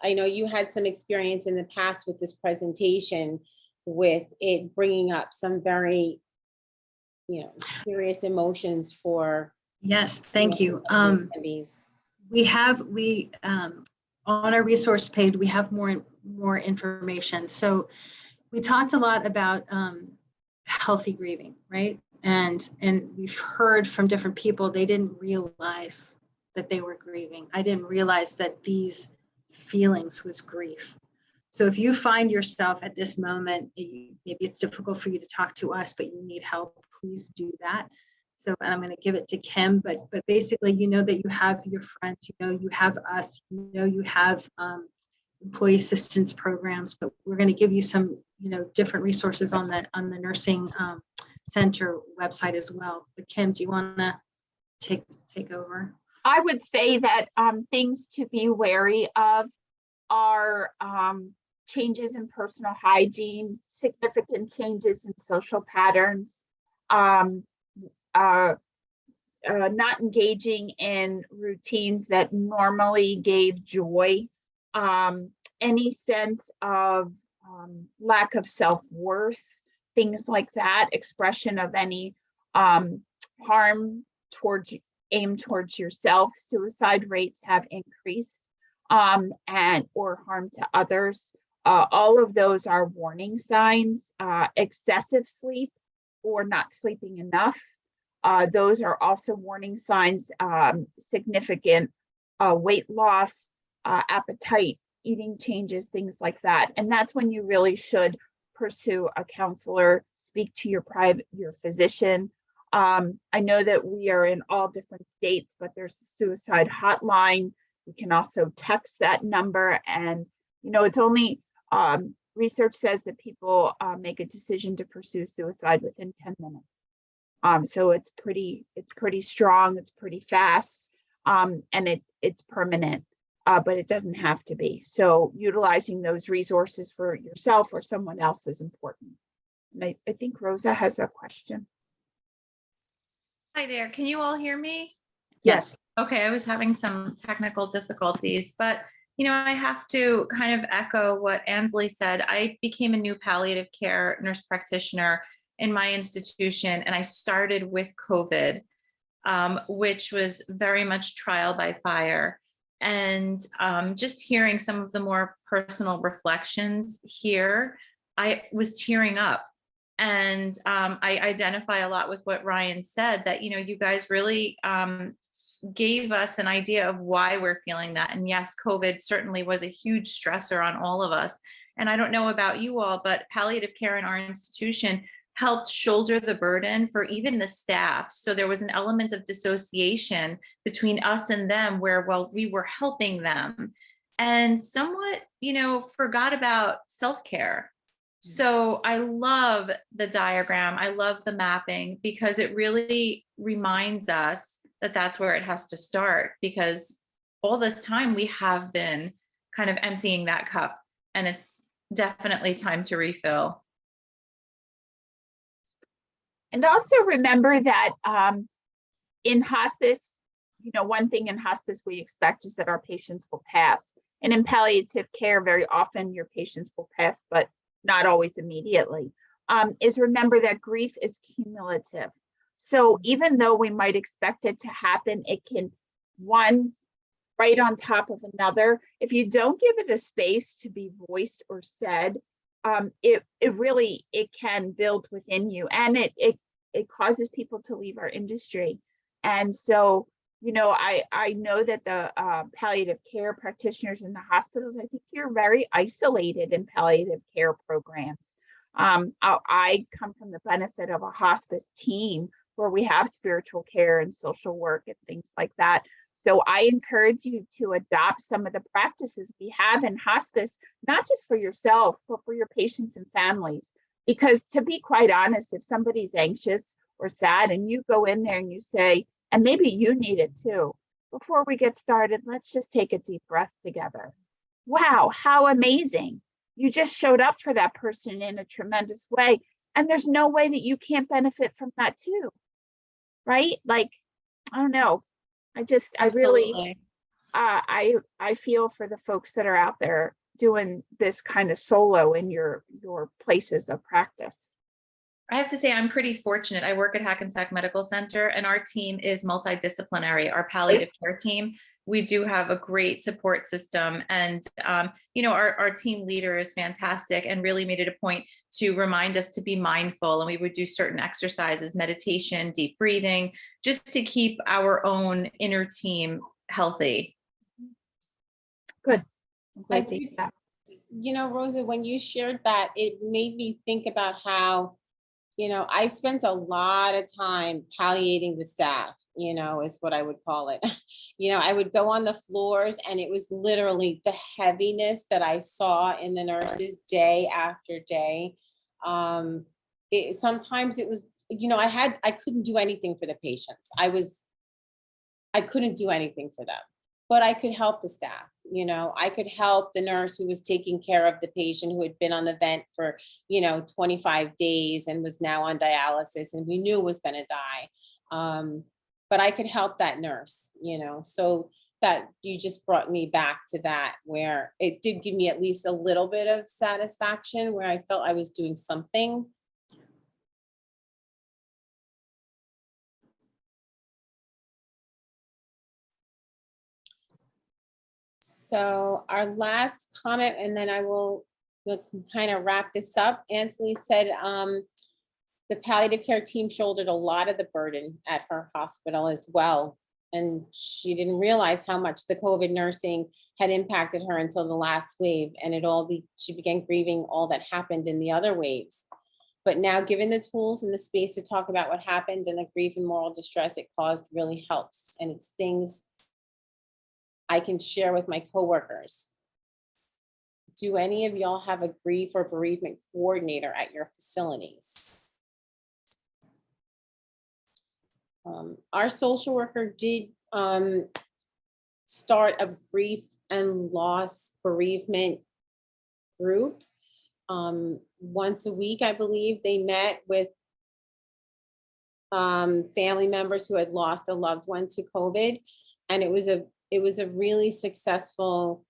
I know you had some experience in the past with this presentation, with it bringing up some very, serious emotions for. Yes, thank you. Attendees. On our resource page, we have more information. So we talked a lot about healthy grieving, right? And we've heard from different people, they didn't realize that they were grieving. I didn't realize that these feelings was grief. So if you find yourself at this moment, maybe it's difficult for you to talk to us, but you need help, please do that. So, and I'm going to give it to Kim, but basically, you know that you have your friends, you know, you have us, you know, you have employee assistance programs, but we're going to give you some, different resources on the nursing center website as well. But Kim, do you want to take over? I would say that things to be wary of are changes in personal hygiene, significant changes in social patterns, not engaging in routines that normally gave joy, any sense of lack of self-worth, things like that, expression of any harm aimed towards yourself. Suicide rates have increased, or harm to others. All of those are warning signs. Excessive sleep or not sleeping enough. Those are also warning signs. Significant weight loss, appetite, eating changes, things like that. And that's when you really should pursue a counselor, speak to your physician. I know that we are in all different states, but there's a suicide hotline. You can also text that number, and it's only research says that people make a decision to pursue suicide within 10 minutes. So it's pretty strong, it's pretty fast, and it's permanent, but it doesn't have to be. So utilizing those resources for yourself or someone else is important. And I think Rosa has a question. Hi there, can you all hear me? Yes. Okay, I was having some technical difficulties, but I have to kind of echo what Ansley said. I became a new palliative care nurse practitioner in my institution, and I started with COVID, which was very much trial by fire. And just hearing some of the more personal reflections here, I was tearing up. And I identify a lot with what Ryan said, that, you guys really gave us an idea of why we're feeling that. And yes, COVID certainly was a huge stressor on all of us. And I don't know about you all, but palliative care in our institution helped shoulder the burden for even the staff. So there was an element of dissociation between us and them where, well, we were helping them and somewhat, forgot about self-care. So I love the diagram. I love the mapping because it really reminds us that that's where it has to start, because all this time we have been kind of emptying that cup, and it's definitely time to refill. And also remember that in hospice, one thing in hospice we expect is that our patients will pass. And in palliative care, very often your patients will pass, but not always immediately, is remember that grief is cumulative. So even though we might expect it to happen, it can, one right on top of another. If you don't give it a space to be voiced or said, it can build within you, and it causes people to leave our industry. And so, I know that the palliative care practitioners in the hospitals, I think you're very isolated in palliative care programs. I come from the benefit of a hospice team where we have spiritual care and social work and things like that. So I encourage you to adopt some of the practices we have in hospice, not just for yourself, but for your patients and families. Because to be quite honest, if somebody's anxious or sad and you go in there and you say, and maybe you need it too, before we get started, let's just take a deep breath together. Wow, how amazing. You just showed up for that person in a tremendous way. And there's no way that you can't benefit from that too. Right? Like, I don't know. I really, I feel for the folks that are out there doing this kind of solo in your places of practice. I have to say, I'm pretty fortunate. I work at Hackensack Medical Center, and our team is multidisciplinary, our palliative care team. We do have a great support system, and our team leader is fantastic and really made it a point to remind us to be mindful. And we would do certain exercises, meditation, deep breathing, just to keep our own inner team healthy. Good. I'm I glad to hear think- that. You know, Rosa, when you shared that, it made me think about how, I spent a lot of time palliating the staff, is what I would call it. I would go on the floors, and it was literally the heaviness that I saw in the nurses day after day. Sometimes it was, I couldn't do anything for the patients. I couldn't do anything for them, but I could help the staff. I could help the nurse who was taking care of the patient who had been on the vent for, 25 days and was now on dialysis and we knew was going to die. But I could help that nurse, so that you just brought me back to that, where it did give me at least a little bit of satisfaction, where I felt I was doing something. So our last comment, and then we'll kind of wrap this up. Ansley said the palliative care team shouldered a lot of the burden at her hospital as well. And she didn't realize how much the COVID nursing had impacted her until the last wave. And she began grieving all that happened in the other waves. But now, given the tools and the space to talk about what happened and the grief and moral distress it caused really helps. And it's things I can share with my coworkers. Do any of y'all have a grief or bereavement coordinator at your facilities? Our social worker did start a grief and loss bereavement group. Once a week, I believe, they met with family members who had lost a loved one to COVID. And it was a really successful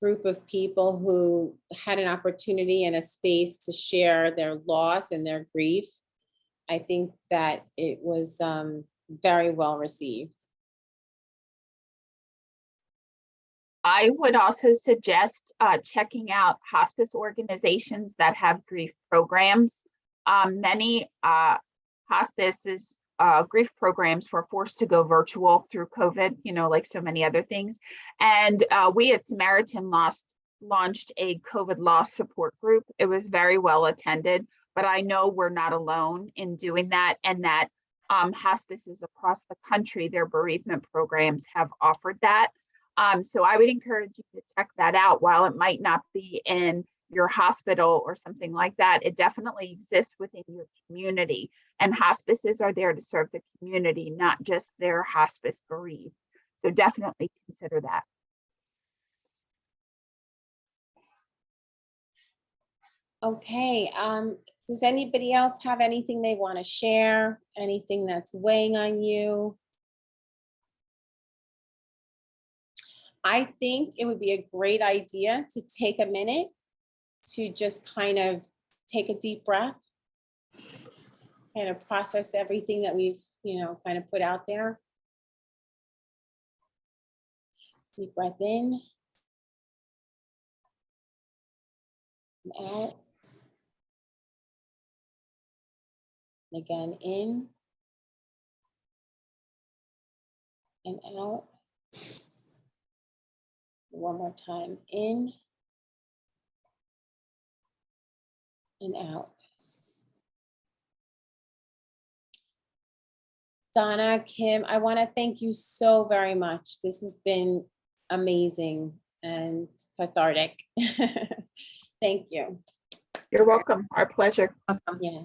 group of people who had an opportunity and a space to share their loss and their grief. I think that it was very well received. I would also suggest checking out hospice organizations that have grief programs. Many hospices grief programs were forced to go virtual through COVID, like so many other things. And we at Samaritan launched a COVID loss support group. It was very well attended, but I know we're not alone in doing that, and that hospices across the country, their bereavement programs have offered that. So I would encourage you to check that out. While it might not be in your hospital or something like that, it definitely exists within your community. And hospices are there to serve the community, not just their hospice bereaved. So definitely consider that. Okay, does anybody else have anything they want to share? Anything that's weighing on you? I think it would be a great idea to take a minute to just kind of take a deep breath, kind of process everything that we've, kind of put out there. Deep breath in and out. And again, in and out. One more time, in and out. Donna, Kim, I want to thank you so very much. This has been amazing and cathartic. Thank you. You're welcome. Our pleasure. Yeah.